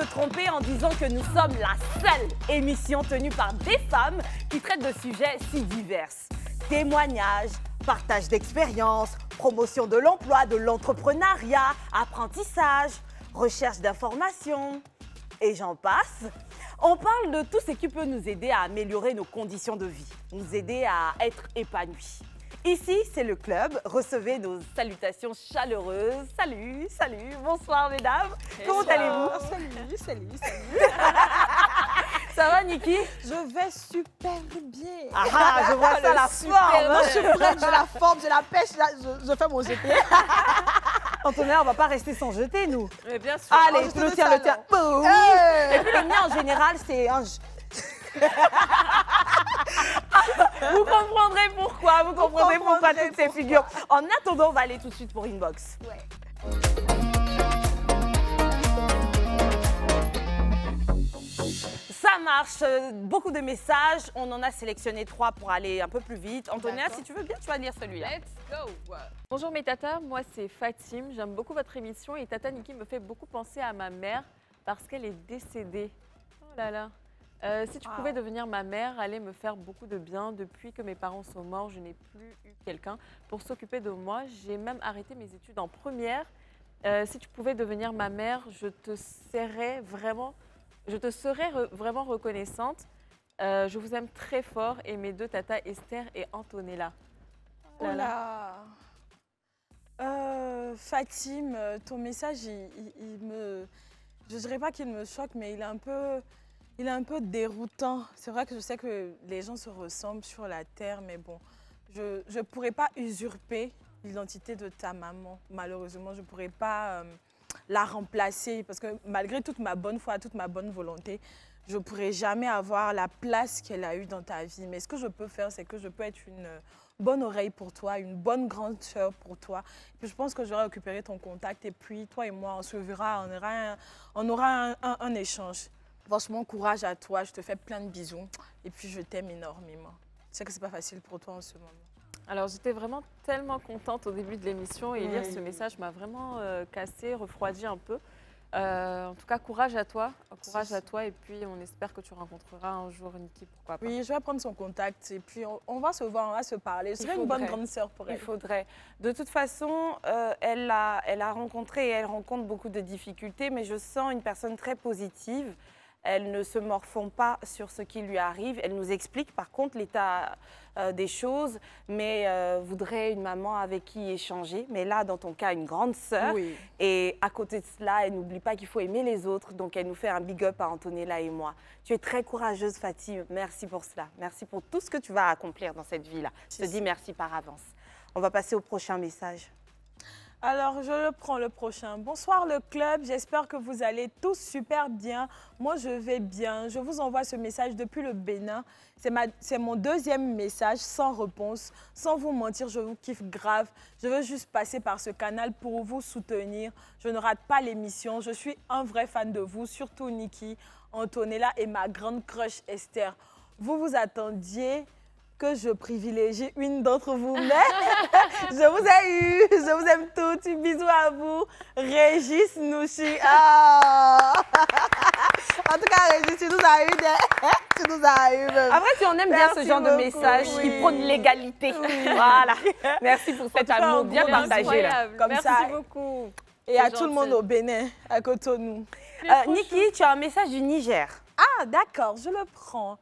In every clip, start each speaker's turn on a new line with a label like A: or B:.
A: se tromper en disant que nous sommes la seule émission tenue par des femmes qui traite de sujets si divers. Témoignages, partage d'expériences, promotion de l'emploi, de l'entrepreneuriat, apprentissage, recherche d'informations, et j'en passe. On parle de tout ce qui peut nous aider à améliorer nos conditions de vie, nous aider à être épanouis. Ici, c'est le club. Recevez nos salutations chaleureuses. Salut, salut, bonsoir mesdames. Comment allez-vous?
B: Salut.
A: Ça va, Niki?
B: Je vais super bien.
A: Ah, je vois ça, la forme.
B: Moi, je suis prête, j'ai la forme, j'ai la pêche, je fais mon jeté.
A: Antonin, on va pas rester sans jeter, nous.
C: Mais bien sûr.
A: Allez,
B: je
A: le
B: te
A: tien.
B: le salon.
A: Boum. Et puis le mien, en général, c'est un... Vous comprendrez pourquoi, vous comprendrez pourquoi toutes ces figures. En attendant, on va aller tout de suite pour Inbox.
B: Ouais.
A: Ça marche, beaucoup de messages. On en a sélectionné 3 pour aller un peu plus vite. Antonia, si tu veux bien, tu vas lire celui-là.
C: Let's go. Bonjour mes tatas, moi c'est Fatim. J'aime beaucoup votre émission et Tata Niki me fait beaucoup penser à ma mère parce qu'elle est décédée. Oh là là. Si tu pouvais devenir ma mère, allez me faire beaucoup de bien. Depuis que mes parents sont morts, je n'ai plus eu quelqu'un pour s'occuper de moi. J'ai même arrêté mes études en première. Si tu pouvais devenir ma mère, je te serais vraiment reconnaissante. Je vous aime très fort et mes 2 tatas, Esther et Antonella.
B: Oh là. Fatim, ton message, je dirais pas qu'il me choque, mais il est un peu déroutant. C'est vrai que je sais que les gens se ressemblent sur la terre, mais bon, je ne pourrais pas usurper l'identité de ta maman. Malheureusement, je ne pourrais pas la remplacer parce que malgré toute ma bonne foi, toute ma bonne volonté, je ne pourrais jamais avoir la place qu'elle a eue dans ta vie. Mais ce que je peux faire, c'est que je peux être une bonne oreille pour toi, une bonne grande sœur pour toi. Et puis je pense que j'aurai récupéré ton contact et puis toi et moi, on se verra, on aura un échange. Franchement, courage à toi, je te fais plein de bisous et puis je t'aime énormément. Je sais que ce n'est pas facile pour toi en ce moment.
C: Alors j'étais vraiment tellement contente au début de l'émission et lire ce message m'a vraiment cassée, refroidi un peu. En tout cas, courage à toi et puis on espère que tu rencontreras un jour Niki, pourquoi pas.
B: Oui, je vais prendre son contact et puis on va se voir, on va se parler. Je serai une bonne grande sœur pour elle.
A: Il faudrait. De toute façon, elle a rencontré et elle rencontre beaucoup de difficultés, mais je sens une personne très positive. Elle ne se morfond pas sur ce qui lui arrive. Elle nous explique par contre l'état des choses, mais voudrait une maman avec qui échanger. Mais là, dans ton cas, une grande sœur.
B: Oui.
A: Et à côté de cela, elle n'oublie pas qu'il faut aimer les autres. Donc, elle nous fait un big up à Antonella et moi. Tu es très courageuse, Fatim. Merci pour cela. Merci pour tout ce que tu vas accomplir dans cette vie-là. Je te dis merci par avance. On va passer au prochain message.
B: Alors, je le prends le prochain. Bonsoir le club, j'espère que vous allez tous super bien. Moi, je vais bien. Je vous envoie ce message depuis le Bénin. C'est mon 2e message sans réponse. Sans vous mentir, je vous kiffe grave. Je veux juste passer par ce canal pour vous soutenir. Je ne rate pas l'émission. Je suis un vrai fan de vous, surtout Niki, Antonella et ma grande crush Esther. Vous vous attendiez que je privilégie une d'entre vous, mais je vous ai eu, je vous aime toutes, bisous à vous, Régis Nouchi. Ah. En tout cas, Régis, tu nous as eu tu nous as eu.
A: Après, tu en aimes bien ce genre de message qui prône l'égalité. Voilà. Merci pour cet amour bien partagé là.
B: Comme
C: Merci
B: ça.
C: beaucoup.
B: Et à tout le monde au Bénin, à Cotonou.
A: Niki, tu as un message du Niger.
B: Ah, d'accord, je le prends.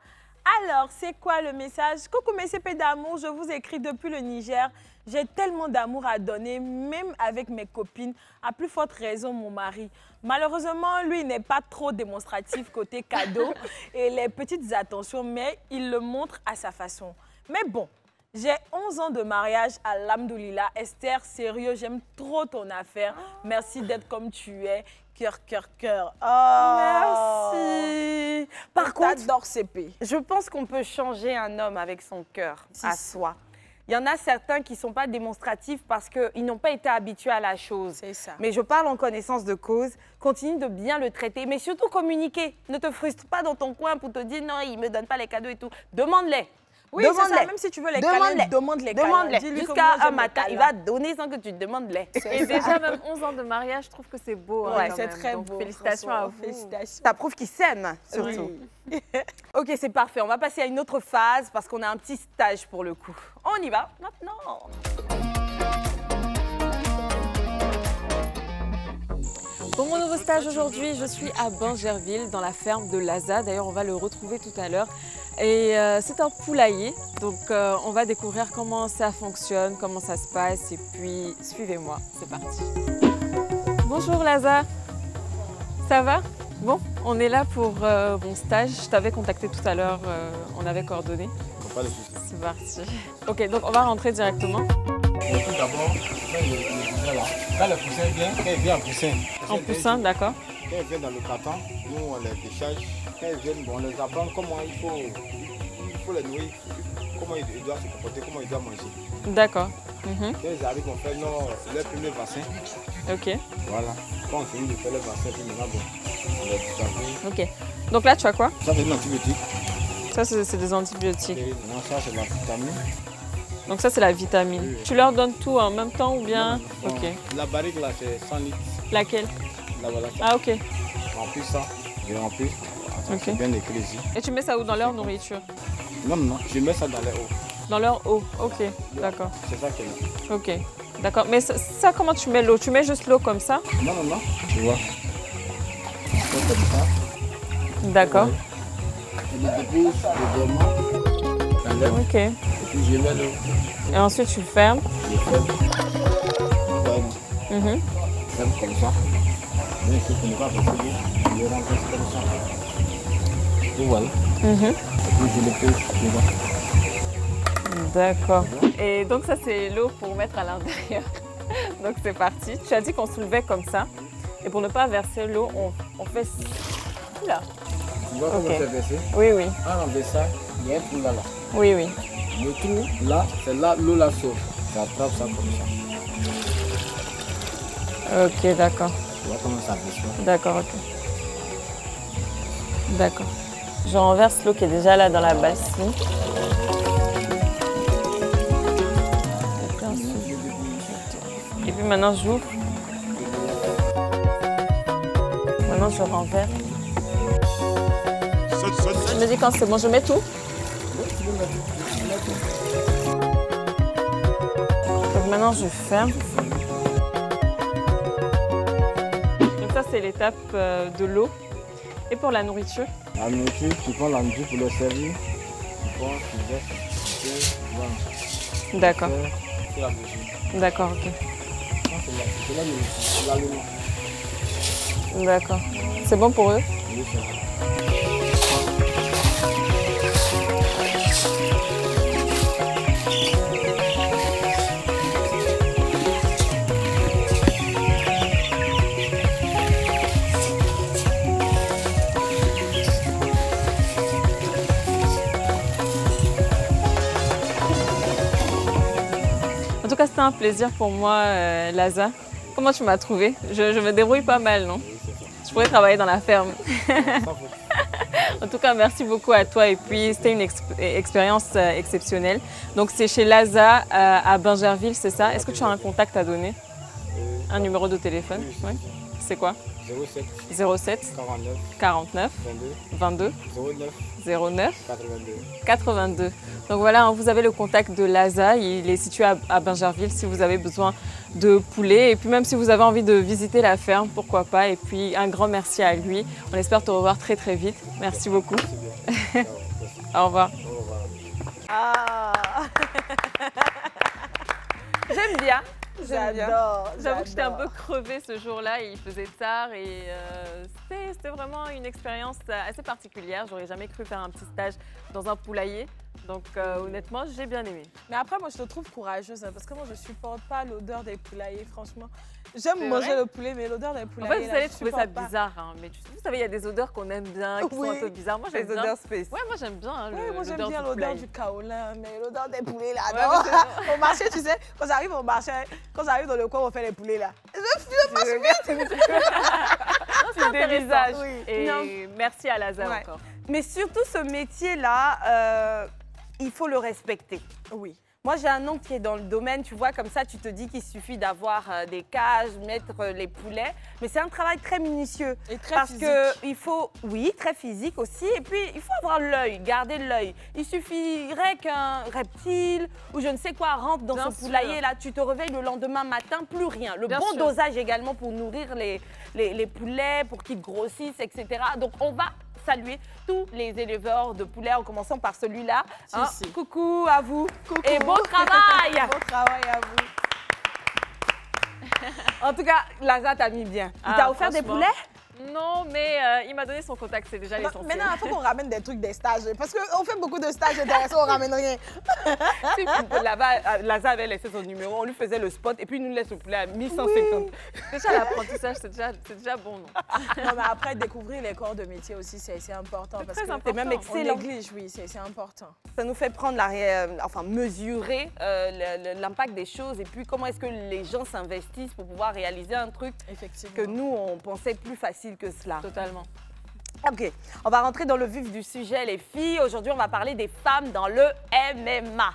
B: Alors, c'est quoi le message? Coucou mes CP d'amour, je vous écris depuis le Niger. J'ai tellement d'amour à donner, même avec mes copines. À plus forte raison, mon mari. Malheureusement, lui, il n'est pas trop démonstratif côté cadeau et les petites attentions, mais il le montre à sa façon. Mais bon, j'ai 11 ans de mariage, alhamdoulilah. Esther, sérieux, j'aime trop ton affaire. Merci d'être comme tu es. Cœur, cœur, cœur. Oh.
A: Merci. Par contre,
B: j'adore CP.
A: Je pense qu'on peut changer un homme avec son cœur à soi. Il y en a certains qui ne sont pas démonstratifs parce qu'ils n'ont pas été habitués à la chose.
B: C'est ça.
A: Mais je parle en connaissance de cause. Continue de bien le traiter, mais surtout communiquer. Ne te frustre pas dans ton coin pour te dire non, il ne me donne pas les cadeaux et tout. Demande-les.
B: Oui, c'est ça,
A: demande-les.
B: même si tu veux les
A: Demande-les.
B: câlins, demande-les câlins.
A: Demande-les.
B: Dis-lui que
A: Jusqu'à
B: moi,
A: un
B: j'aime les
A: matin, il
B: câlins.
A: va te donner sans que tu te demandes-les.
C: Et déjà, même 11 ans de mariage, je trouve que c'est beau. hein,
A: Ouais,
C: quand
B: C'est
C: même.
B: très
C: Donc,
B: beau.
C: Félicitations
B: François,
C: à vous.
B: Félicitations.
A: Ça prouve qu'ils s'aiment, surtout.
B: Oui.
A: Ok, c'est parfait. On va passer à une autre phase parce qu'on a un petit stage pour le coup. On y va maintenant.
C: Pour mon nouveau stage aujourd'hui, je suis à Bangerville, dans la ferme de Laza. D'ailleurs, on va le retrouver tout à l'heure. Et c'est un poulailler, donc on va découvrir comment ça fonctionne, comment ça se passe. Et puis, suivez-moi, c'est parti. Bonjour Laza, ça va? Bon, on est là pour mon stage. Je t'avais contacté tout à l'heure, on avait coordonné.
D: Pas de soucis.
C: C'est parti. Ok, donc on va rentrer directement.
D: Tout d'abord, quand le poussin vient, quand il vient en poussin.
C: En poussin, d'accord.
D: Quand il vient dans le carton, nous on les décharge. Quand ils viennent, bon, on les apprend comment il faut les nourrir, comment ils doivent se comporter, comment ils doivent manger.
C: D'accord.
D: Quand ils arrivent, on fait leur premier bassin.
C: Ok.
D: Voilà. Quand on finit de faire le bassin, puis maintenant, bon, on les décharge.
C: Ok. Donc là, tu as quoi?
D: Ça, c'est une antibiotique.
C: Ça, c'est des antibiotiques.
D: Et non, ça, c'est la vitamine.
C: Donc ça, c'est la vitamine.
D: Oui.
C: Tu leur donnes tout en même temps ou bien?
D: Bon,
C: Ok.
D: la barrique, là, c'est 100 litres.
C: Laquelle?
D: Là, voilà.
C: Ah, ok.
D: Remplis ça. Je remplis. Attends,
C: Ok.
D: c'est bien écrit ici.
C: Et tu mets ça où? Dans leur nourriture?
D: Non, non, je mets ça dans les eaux.
C: Dans leur eau? Ok, d'accord.
D: C'est ça qu'elle est.
C: Ok, d'accord. Mais ça, comment tu mets l'eau? Tu mets juste l'eau comme ça?
D: Non, non, non. Tu vois. C'est comme ça.
C: D'accord.
D: Je le dépose légèrement. J'enlève.
C: Ok.
D: Et puis je mets l'eau.
C: Et ensuite, tu fermes.
D: Je ferme. Voilà.
C: Mhm.
D: Je ferme comme ça. Bien sûr, ce n'est pas possible. Je le renverse comme ça. Et voilà.
C: Mhm.
D: Et puis je le pose devant.
C: D'accord. Et donc ça, c'est l'eau pour mettre à l'intérieur. Donc c'est parti. Tu as dit qu'on soulevait comme ça. Et pour ne pas verser l'eau, on fait... Là.
D: Tu vois comment
C: Ok.
D: c'est versé?
C: Oui, oui.
D: En enlève ça, il y a un trou là.
C: Oui, oui.
D: Le trou là, c'est là l'eau la sauve. Tu attrapes ça comme ça.
C: Ok, d'accord.
D: Tu vois comment ça verse.
C: D'accord, ok. D'accord. Je renverse l'eau qui est déjà là dans la bassine. Et puis maintenant, j'ouvre. Maintenant, je renverse. Je me dis quand c'est bon, je mets tout. Donc maintenant, je ferme. Donc ça, c'est l'étape de l'eau. Et pour la nourriture?
D: La nourriture, tu prends la nourriture pour le servir. Tu prends, tu verses, tu vas.
C: D'accord.
D: C'est la nourriture.
C: D'accord, ok.
D: Ça, c'est la nourriture, c'est l'aliment.
C: D'accord. C'est bon pour eux?
D: Oui, c'est bon.
C: En tout cas, c'était un plaisir pour moi, Laza. Comment tu m'as trouvé? Je me débrouille pas mal, non? Je pourrais travailler dans la ferme. En tout cas, merci beaucoup à toi. Et puis, c'était une expérience exceptionnelle. Donc, c'est chez Laza à Bangerville, c'est ça? Est-ce que tu as un contact à donner? Un numéro de téléphone? Oui. C'est quoi?
D: 07
C: 07
D: 49
C: 49
D: 22
C: 22
D: 09
C: 09
D: 82.
C: 82. Donc voilà, hein, vous avez le contact de Laza, il est situé à Bangerville si vous avez besoin de poulet. Et puis même si vous avez envie de visiter la ferme, pourquoi pas. Et puis un grand merci à lui. On espère te revoir très très vite. Merci beaucoup.
D: C'est bien.
C: Au revoir.
D: Au revoir.
A: Ah. J'aime bien. J'aime bien.
C: J'avoue que j'étais un peu crevée ce jour-là, il faisait tard et c'était vraiment une expérience assez particulière. J'aurais jamais cru faire un petit stage dans un poulailler. Donc honnêtement, j'ai bien aimé.
B: Mais après, moi, je te trouve courageuse, hein, parce que moi, je supporte pas l'odeur des poulaillers, franchement. J'aime
C: C'est
B: manger
C: vrai
B: le poulet, mais l'odeur des
C: En
B: poulaillers,
C: fait, vous allez
B: je
C: trouver ça
B: supporte pas.
C: bizarre, hein, mais vous savez, il y a des odeurs qu'on aime bien, qui sont un peu bizarres. Moi, j'aime
A: Les
C: bien.
A: odeurs spéciales.
C: Ouais, moi j'aime bien hein,
B: Oui, moi j'aime
C: l'odeur
B: bien
C: du
B: l'odeur
C: poulailler.
B: du kaolin, mais l'odeur des poulets là,
C: Ouais,
B: non.
C: mais
B: Au marché, tu sais, quand j'arrive au marché, quand j'arrive dans le coin, on fait les poulets là. Je fuis pas
C: C'est des visages.
B: Oui.
C: Et
A: Non.
C: merci à Laza
A: Ouais.
C: encore.
A: Mais surtout, ce métier-là, il faut le respecter.
B: Oui.
A: Moi, j'ai un oncle qui est dans le domaine, tu vois, comme ça, tu te dis qu'il suffit d'avoir des cages, mettre les poulets. Mais c'est un travail très minutieux.
B: Et très
A: parce
B: physique.
A: que il faut, oui, très physique aussi. Et puis, il faut avoir l'œil, garder l'œil. Il suffirait qu'un reptile ou je ne sais quoi rentre dans
C: Bien
A: ce
C: sûr.
A: poulailler. Là, tu te réveilles le lendemain matin, plus rien. Le
C: Bien
A: bon
C: sûr.
A: dosage également pour nourrir les poulets, pour qu'ils grossissent, etc. Donc, on va saluer tous les éleveurs de poulets en commençant par celui-là. Hein.
B: Si.
A: Coucou à vous.
B: Coucou.
A: Et bon travail.
B: Bon travail à vous.
A: En tout cas, Laza t'a mis bien. Il
C: Ah,
A: t'a offert des
C: franchement.
A: poulets?
C: Non, mais il m'a donné son contact, c'est déjà l'essentiel.
B: Maintenant, il faut qu'on ramène des trucs des stages. Parce qu'on fait beaucoup de stages intéressants, on ramène rien.
A: Si, là-bas, Laza avait laissé son numéro, on lui faisait le spot et puis il nous laisse le poulet à 1150.
C: Déjà, l'apprentissage, c'est déjà bon, non?
B: Non, mais après, découvrir les corps de métier aussi, c'est important.
C: C'est
B: Parce
C: très
B: que
C: important.
A: même
B: on
A: excellent.
B: néglige, oui, c'est important.
A: Ça nous fait prendre mesurer l'impact des choses et puis comment est-ce que les gens s'investissent pour pouvoir réaliser un truc
B: Effectivement.
A: que nous, on pensait plus facile que cela.
C: Totalement.
A: Ok, on va rentrer dans le vif du sujet, les filles. Aujourd'hui, on va parler des femmes dans le MMA.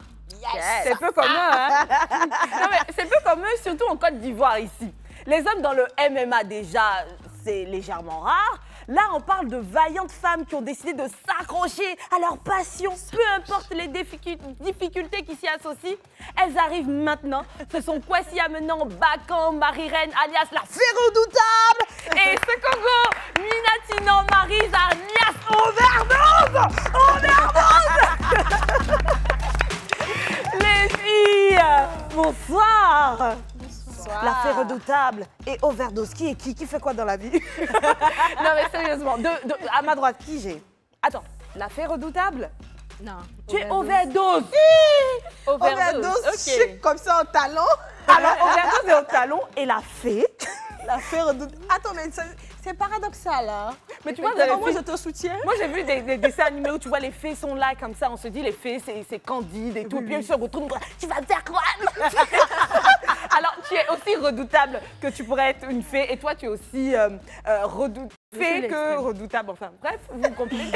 A: C'est peu commun, hein? Non, mais c'est peu commun, surtout en Côte d'Ivoire ici. Les hommes dans le MMA, déjà, c'est légèrement rare. Là, on parle de vaillantes femmes qui ont décidé de s'accrocher à leur passion, peu importe les difficultés qui s'y associent. Elles arrivent maintenant. Ce sont Kwasi Amenan, Bakan, Marie-Reine, alias la fée redoutable. Et ce Congo, Minatinan, Maryse, alias Overdose. Les filles, bonsoir. La fée redoutable et Overdose. Qui est qui fait quoi dans la vie? Non mais sérieusement, à ma droite, qui j'ai? Attends, la fée redoutable?
E: Non.
A: Tu es Overdose.
B: Overdose,
C: ok.
B: chic, comme ça, en talon.
A: Alors Overdose est au talon et la fée.
B: La fée redoute. Attends, mais c'est paradoxal, hein.
A: Mais tu vois,
B: Moi, je te soutiens.
A: moi j'ai vu des dessins animés où tu vois les fées sont là comme ça, on se dit les fées c'est candide et tout, puis elles se retrouvent, tu vas me faire quoi? Alors tu es aussi redoutable que tu pourrais être une fée et toi tu es aussi fée que redoutable, enfin bref, vous comprenez.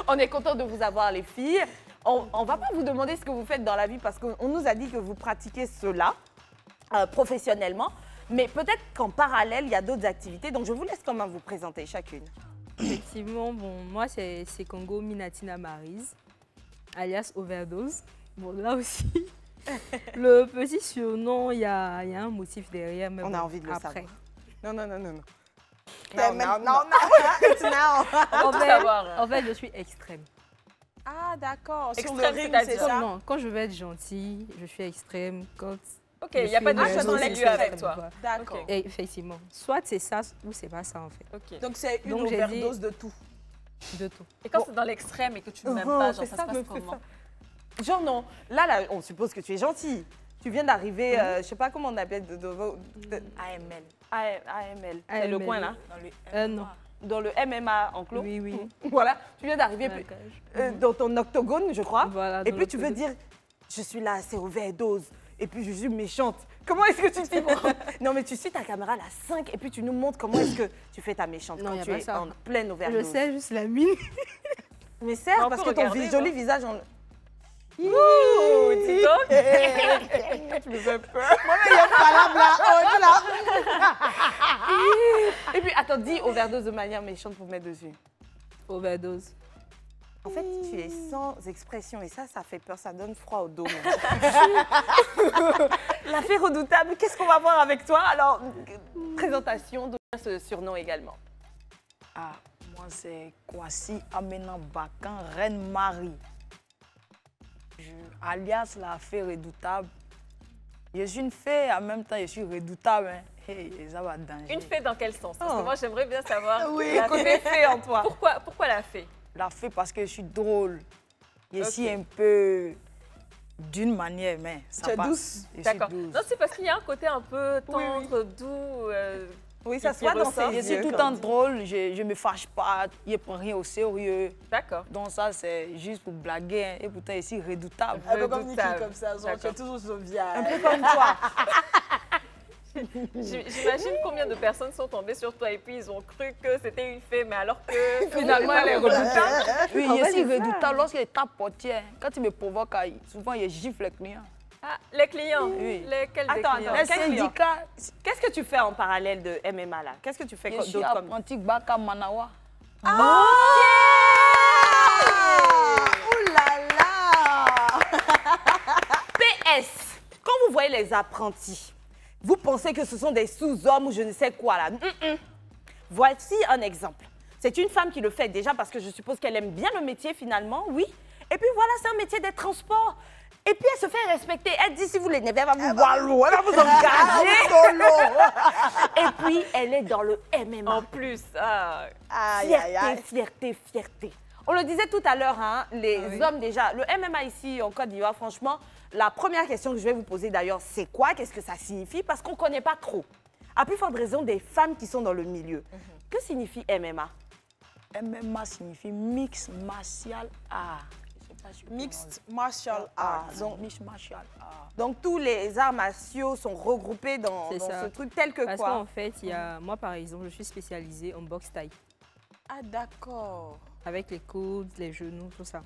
A: On est content de vous avoir les filles. On va pas vous demander ce que vous faites dans la vie parce qu'on nous a dit que vous pratiquez cela professionnellement. Mais peut-être qu'en parallèle, il y a d'autres activités. Donc, je vous laisse quand même vous présenter chacune.
E: Effectivement, bon, moi, c'est Congo Minatina Maryse, alias Overdose. Bon, là aussi, le petit surnom, il y a un motif derrière. Mais
A: On
E: bon,
A: a envie de le
E: après.
A: savoir. Non.
B: Non.
E: En fait, je suis extrême.
B: Ah, d'accord. Sur le
C: Extrême,
B: ring,
C: c'est-à-dire?
B: c'est ça?
E: Non, quand je veux être gentille, je suis extrême. Quand
C: Ok,
E: je
C: il n'y a
E: suis
C: pas de
E: nerveuse,
C: chose dans
E: je
C: les
E: suis
C: lieux avec
E: extrême,
C: toi.
E: quoi.
B: D'accord.
C: Ok.
E: Et effectivement, soit c'est ça ou c'est pas ça en fait.
C: Ok.
B: Donc, c'est une
E: Donc, j'ai dit-
B: overdose de tout.
E: De tout.
C: Et quand c'est dans l'extrême et que tu ne m'aimes
A: Oh,
C: pas, genre
A: fais
C: ça
A: ça,
C: se passe
A: me fais
C: comment?
A: Genre non. Là, on suppose que tu es gentille. Tu viens d'arriver, je sais pas comment on appelle,
B: AML.
A: AML. C'est le
E: AML.
A: coin là.
B: Dans le
E: Non.
A: Dans le MMA enclos.
E: Oui, oui.
A: Voilà, tu viens d'arriver
E: D'accord.
A: dans ton octogone, je crois.
E: Voilà,
A: Et
E: dans
A: puis tu veux
E: l'octogone.
A: dire, je suis là, c'est overdose. Et puis je suis méchante. Comment est-ce que tu t'y prends? Non, mais tu suis ta caméra la 5 et puis tu nous montres comment est-ce que tu fais ta méchante
E: Non,
A: quand
E: y a
A: tu
E: pas
A: es
E: ça.
A: en pleine overdose.
E: Je sais juste la mine.
A: Mais certes,
C: On
A: parce
C: peut
A: que ton
C: regarder,
A: joli
C: voir.
A: visage en...
C: Ouh, dis donc.
A: Tu me fais peur. Et puis, attends, dis overdose de manière méchante pour mettre dessus.
E: Overdose.
A: En fait, tu es sans expression et ça fait peur, ça donne froid au dos. La fée redoutable, qu'est-ce qu'on va voir avec toi? Alors, présentation, donne ce surnom également.
F: Ah, moi c'est Kwasi Amenan Bakan, Reine Marie. Alias la fée redoutable. Je suis une fée, en même temps je suis redoutable. Hein. Hey, ça va danger.
C: Une fée dans quel sens? Parce que
A: Oh.
C: moi, j'aimerais bien savoir.
A: Oui,
C: la
A: côté fée en toi.
C: Pourquoi la fée?
F: La fée parce que je suis drôle. Je
C: Ok.
F: suis un peu d'une manière, mais ça
B: Tu es
F: passe.
B: douce.
F: Je suis
C: D'accord.
F: douce.
C: Non, c'est parce qu'il y a un côté un peu
A: Oui,
C: tendre, doux.
A: Oui, ça
C: Qui
A: se voit dans
C: ressort.
A: ses
F: Je suis
A: yeux.
F: tout le temps drôle, je ne me fâche pas, je ne prends rien au sérieux.
C: D'accord.
F: Donc ça c'est juste pour blaguer. Hein. Et pourtant je suis redoutable.
B: Un peu comme Niki,
C: Redoutable.
B: comme ça. Genre, tu es
C: D'accord.
B: toujours jovial.
A: Un peu comme toi.
C: J'imagine combien de personnes sont tombées sur toi et puis ils ont cru que c'était une fée, mais alors que finalement elle est redoutable.
F: Oui, je suis redoutable lorsqu'il tape portière. Quand il me provoque, souvent il gifle les clients.
C: Ah, les clients.
F: Oui.
C: Lesquels des
A: Attends,
C: clients?
F: Les
A: quel client?
F: syndicats,
A: Qu'est-ce que tu fais en parallèle de MMA là? Qu'est-ce que tu fais
F: je suis
A: d'autre comme...
F: apprenti Baka Manawa.
A: Ouh là là! PS, quand vous voyez les apprentis, vous pensez que ce sont des sous-hommes ou je ne sais quoi là. Voici un exemple. C'est une femme qui le fait déjà parce que je suppose qu'elle aime bien le métier finalement, oui. Et puis voilà, c'est un métier des transports. Et puis elle se fait respecter. Elle dit si vous l'énervez, elle va vous voir l'eau, elle va vous engager. Et puis elle est dans le MMA.
C: En plus, ah,
A: Aïe, aïe, aïe. Fierté, fierté. On le disait tout à l'heure, hein, les hommes déjà. Le MMA ici en Côte d'Ivoire, franchement, la première question que je vais vous poser d'ailleurs, c'est quoi? Qu'est-ce que ça signifie? Parce qu'on ne connaît pas trop. À plus forte raison des femmes qui sont dans le milieu. Que signifie MMA?
F: MMA signifie Mix Martial Art. Je sais pas si vous
B: Mixed martial arts.
F: Donc, Mix Martial Art.
A: Donc tous les arts martiaux sont regroupés dans
E: C'est ça.
A: ce truc tel que
E: Parce
A: quoi?
E: qu'en fait, il y a, moi par exemple, je suis spécialisée en boxe thaï,
B: Ah, d'accord.
E: avec les coudes, les genoux, tout ça.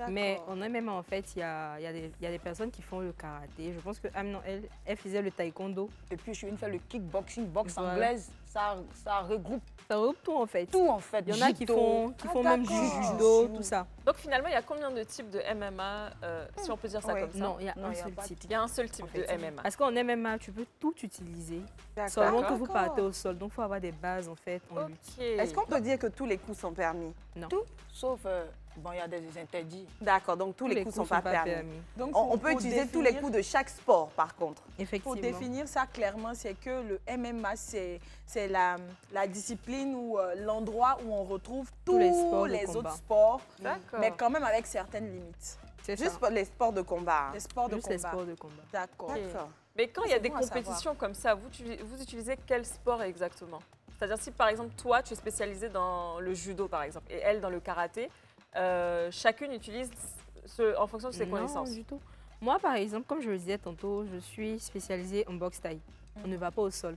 E: Mais en MMA, en fait, il y a des personnes qui font le karaté. Je pense que Amnon, elle faisait le taekwondo.
F: Et puis, je suis une fois le kickboxing, boxe
E: Voilà.
F: anglaise. Ça regroupe
E: Ça regroupe tout en fait.
F: tout, en fait.
E: Il y en a qui
F: Judo.
E: font même du judo, tout ça.
C: donc finalement, il y a combien de types de MMA, si on peut dire ça
A: Ouais.
C: comme ça?
E: Non, il y a
F: Non,
E: un
F: il y a
E: seul
F: pas de
E: type.
C: Il y a un seul type
E: En
C: de
E: fait.
C: MMA.
E: Parce qu'en MMA, tu peux tout utiliser,
A: D'accord.
E: seulement que vous
B: D'accord.
E: partez au sol. Donc, il faut avoir des bases en fait en lutte.
C: Ok.
A: Est-ce qu'on peut dire que tous les coups sont permis?
F: Tout, sauf, bon, il y a des interdits.
A: D'accord, donc tous les coups sont pas permis.
B: Donc,
A: On peut
B: pour
A: utiliser tous les
B: définir-
A: coups de chaque sport par contre.
E: Effectivement.
B: Pour définir ça clairement, c'est que le MMA, c'est la discipline ou l'endroit où on retrouve tous
E: les sports de
B: les
E: combat.
B: autres sports,
C: D'accord.
B: mais quand même avec certaines limites.
E: C'est ça.
A: Juste pour les sports de combat. hein.
B: Les sports de
E: Juste les
B: combat.
E: sports de combat.
B: D'accord.
A: D'accord.
C: Mais quand il y a
B: c'est
C: des
B: bon à savoir.
C: compétitions comme ça, vous utilisez quel sport exactement? C'est-à-dire si par exemple toi tu es spécialisée dans le judo par exemple et elle dans le karaté, chacune utilise en fonction de ses
E: Non,
C: connaissances.
E: du tout. Moi, par exemple, comme je le disais tantôt, je suis spécialisée en boxe thaï. On ne va pas au sol.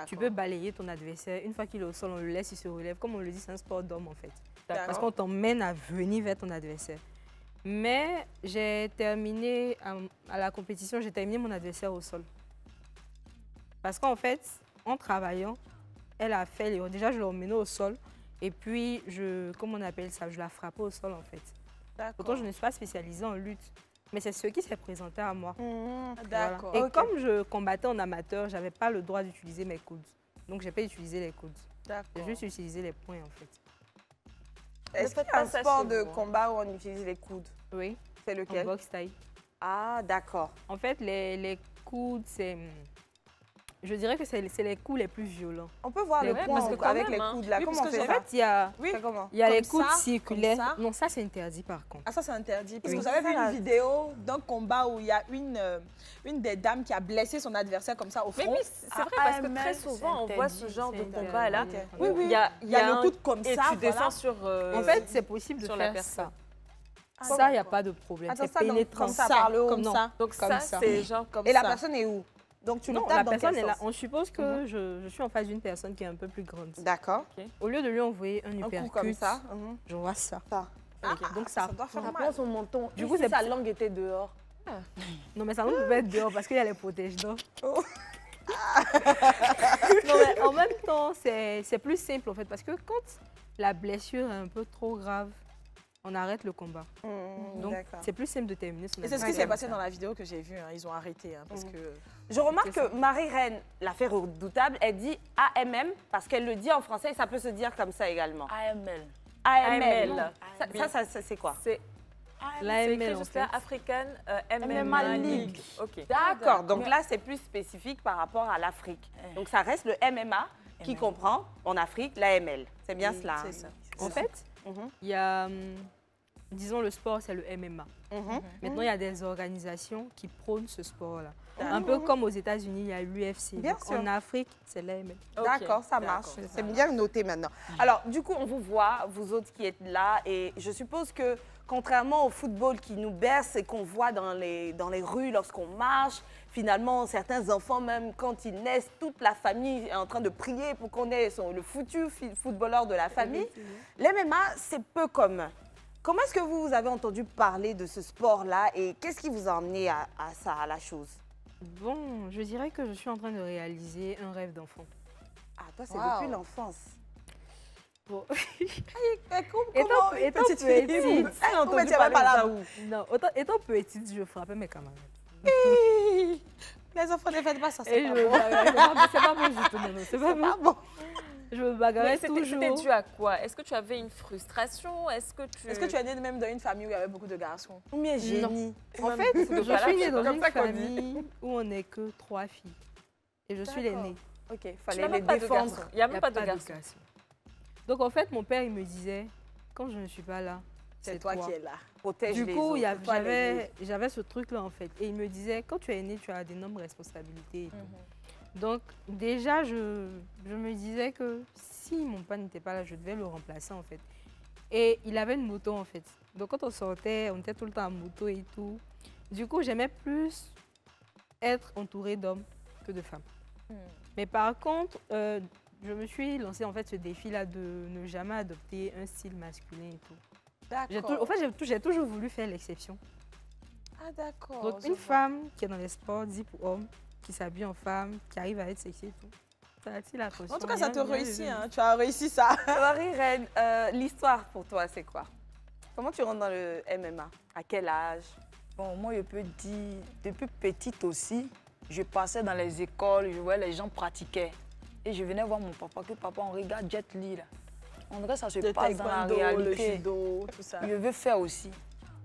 E: Tu peux balayer ton adversaire. Une fois qu'il est au sol, on le laisse, il se relève. Comme on le dit, c'est un sport d'homme en fait. Parce qu'on t'emmène à venir vers ton adversaire. Mais j'ai terminé à la compétition, j'ai terminé mon adversaire au sol. Parce qu'en fait, en travaillant, elle a fait les... Déjà, je l'ai emmenée au sol. Et puis, comment on appelle ça? Je la frappais au sol en fait. Pourtant, je ne suis pas spécialisée en lutte. Mais c'est ce qui s'est présenté à moi. Voilà.
B: D'accord.
E: Et comme je combattais en amateur, je n'avais pas le droit d'utiliser mes coudes. Donc, je n'ai pas utilisé les coudes. J'ai juste utilisé les poings en fait.
A: Est-ce qu'il y
C: faites
A: a un
C: pas ça
A: sport
C: chez
A: de
C: vous, hein.
A: combat où on utilise les coudes?
E: Oui,
A: C'est
E: en
A: lequel?
E: boxe thaï.
A: Ah, d'accord.
E: En fait, les coudes, c'est... Je dirais que c'est les coups les plus violents.
A: On peut voir le
C: Ouais,
A: point
C: parce que quand
A: avec
C: même,
A: les
C: hein.
A: coudes là.
B: Oui,
A: Comment
B: parce
A: on
B: que
A: fait
B: j'ai
A: ça?
E: En fait, il y a,
B: Oui.
A: C'est comment?
E: il y a les
B: Comme
E: coudes
B: ça,
E: circulaires.
B: comme ça.
E: Non, ça, c'est interdit par contre.
B: Ah, ça, c'est interdit. Parce
A: Oui.
B: que vous avez vu
A: Ça, là.
B: une vidéo d'un combat où il y a une des dames qui a blessé son adversaire comme ça au
C: Mais
B: front.
C: oui, c'est vrai parce que
F: AML,
C: très
F: c'est
C: souvent on voit ce
F: interdit,
C: genre de
E: c'est interdit.
C: combat-là.
E: Ok.
B: Oui, oui.
C: Il y a
B: le
C: un-
B: coude comme
C: et
B: ça,
C: tu descends
B: voilà.
C: sur.
E: En fait, c'est possible de
C: sur la
E: faire
C: personne.
E: ça.
B: Ah,
E: Ça, il n'y a
B: d'accord.
E: pas de problème.
A: Attends,
E: C'est
A: ça, donc,
E: pénétrant.
A: comme ça, par le haut.
B: Comme
E: Non.
B: ça.
C: Donc
E: Comme
C: ça,
E: ça.
C: c'est genre comme
A: Et la
C: ça.
A: personne est où? Donc tu le
E: Non,
A: tapes
E: la
A: dans
E: personne
A: quel
E: est là.
A: sens?
E: On suppose que je suis en face d'une personne qui est un peu plus grande.
A: D'accord.
E: Au lieu de lui envoyer un
A: Un
E: uppercut,
A: coup comme ça.
E: je vois ça.
A: Ça.
E: Donc ça.
B: doit faire
A: Ça
B: mal.
A: prend son menton.
E: Du
A: Du
E: coup,
A: coup,
E: c'est-
A: sa langue était dehors.
E: Non, mais ça ne peut pas être dehors parce qu'il y a les protège-dents.
A: Oh.
E: Non, mais en même temps, c'est plus simple en fait parce que quand la blessure est un peu trop grave, on arrête le combat. Donc,
A: D'accord.
E: c'est plus simple de terminer son
B: Et c'est ce qui
E: adversaire
B: s'est passé
E: comme ça.
B: dans la vidéo que j'ai vue. Hein. Ils ont arrêté hein, parce que...
A: Je remarque
E: C'est ça.
A: que Marie-Reine, l'affaire redoutable, elle dit AMM parce qu'elle le dit en français et ça peut se dire comme ça également.
F: AML.
A: AML.
C: AML.
A: Ça, c'est quoi?
C: C'est
E: L'AML,
C: écrit
E: en
C: juste
E: fait.
C: là, African
F: MMA
C: MMA
F: League.
C: League. Ok.
A: D'accord. Donc là, c'est plus spécifique par rapport à l'Afrique. Donc ça reste le MMA qui comprend en Afrique l'AML. C'est bien cela. hein?
B: C'est ça.
E: En fait,
A: Mhm.
E: il y a, disons, le sport, c'est le MMA.
A: Mhm.
E: Maintenant, il y a des organisations qui prônent ce sport-là. Un peu comme aux États-Unis, il y a l'UFC.
A: Bien
E: Donc,
A: sûr.
E: En Afrique, c'est l'AML.
C: Ok.
A: D'accord, ça marche. C'est bien noté maintenant. Alors, du coup, on vous voit, vous autres qui êtes là, et je suppose que, contrairement au football qui nous berce et qu'on voit dans les rues lorsqu'on marche, finalement, certains enfants, même quand ils naissent, toute la famille est en train de prier pour qu'on ait le futur footballeur de la famille. L'MMA, c'est peu commun. Comment est-ce que vous avez entendu parler de ce sport-là et qu'est-ce qui vous a emmené à ça, à la chose?
E: Bon, je dirais que je suis en train de réaliser un rêve d'enfant.
A: Ah, toi, c'est depuis l'enfance.
E: Bon.
A: Comment
E: étant
A: petite fille,
E: petite,
A: elle a entendu parler de ça où?
E: Non, étant petite, je frappais mes camarades.
B: Les enfants ne faites pas ça,
E: Et
B: c'est
E: je
B: pas
E: me
B: bon.
E: bagarrais. C'est pas bon du tout, non, c'est pas bon. Je me bagarrais
C: C'était
E: toujours.
C: dû à quoi? Est-ce que tu avais une frustration? Est-ce que
B: Est-ce que tu es née même dans une famille où il y avait beaucoup de garçons?
A: Ou bien génie?
E: En fait, je suis née dans
A: comme
E: une
A: ça qu'on dit.
E: famille où on n'est que 3 filles. Et je suis l'aînée.
A: Ok,
C: Tu n'as
A: fallait les
C: même pas de
A: défendre.
C: garçons. Il n'y a
E: Il y
C: même
E: a
C: pas de garçons.
E: Donc en fait, mon père, il me disait, quand je ne suis pas là,
B: C'est toi qui es là.
A: Protège
E: Du
A: les
E: coup,
A: autres. Toi, l'aîné.
E: j'avais ce truc-là en fait. Et il me disait, quand tu es aîné, tu as d'énormes responsabilités. Et tout. Donc déjà, je me disais que si mon père n'était pas là, je devais le remplacer en fait. Et il avait une moto en fait. Donc quand on sortait, on était tout le temps en moto et tout. Du coup, j'aimais plus être entourée d'hommes que de femmes. Mais par contre, je me suis lancée en fait ce défi-là de ne jamais adopter un style masculin et tout.
B: D'accord.
E: En fait, j'ai toujours voulu faire l'exception.
B: Ah, d'accord.
E: Donc,
B: je
E: une
B: vois.
E: femme qui est dans les sports dits pour hommes, qui s'habille en femme, qui arrive à être sexy et tout, ça attire l'attention.
B: En tout cas, ça te
E: Rien de
B: réussit,
E: plus.
B: hein. Tu as réussi ça.
A: Marie-Reine, l'histoire pour toi, c'est quoi? Comment tu rentres dans le MMA? À quel âge?
F: Bon, moi, je peux dire, depuis petite aussi, je passais dans les écoles, je voyais les gens pratiquaient. Et je venais voir mon papa, que papa, on regarde Jet Li, là. On dirait que ça se
B: Le
F: passe dans la
B: taekwondo, le
F: réalité.
B: judo, tout ça.
F: Je veux faire aussi.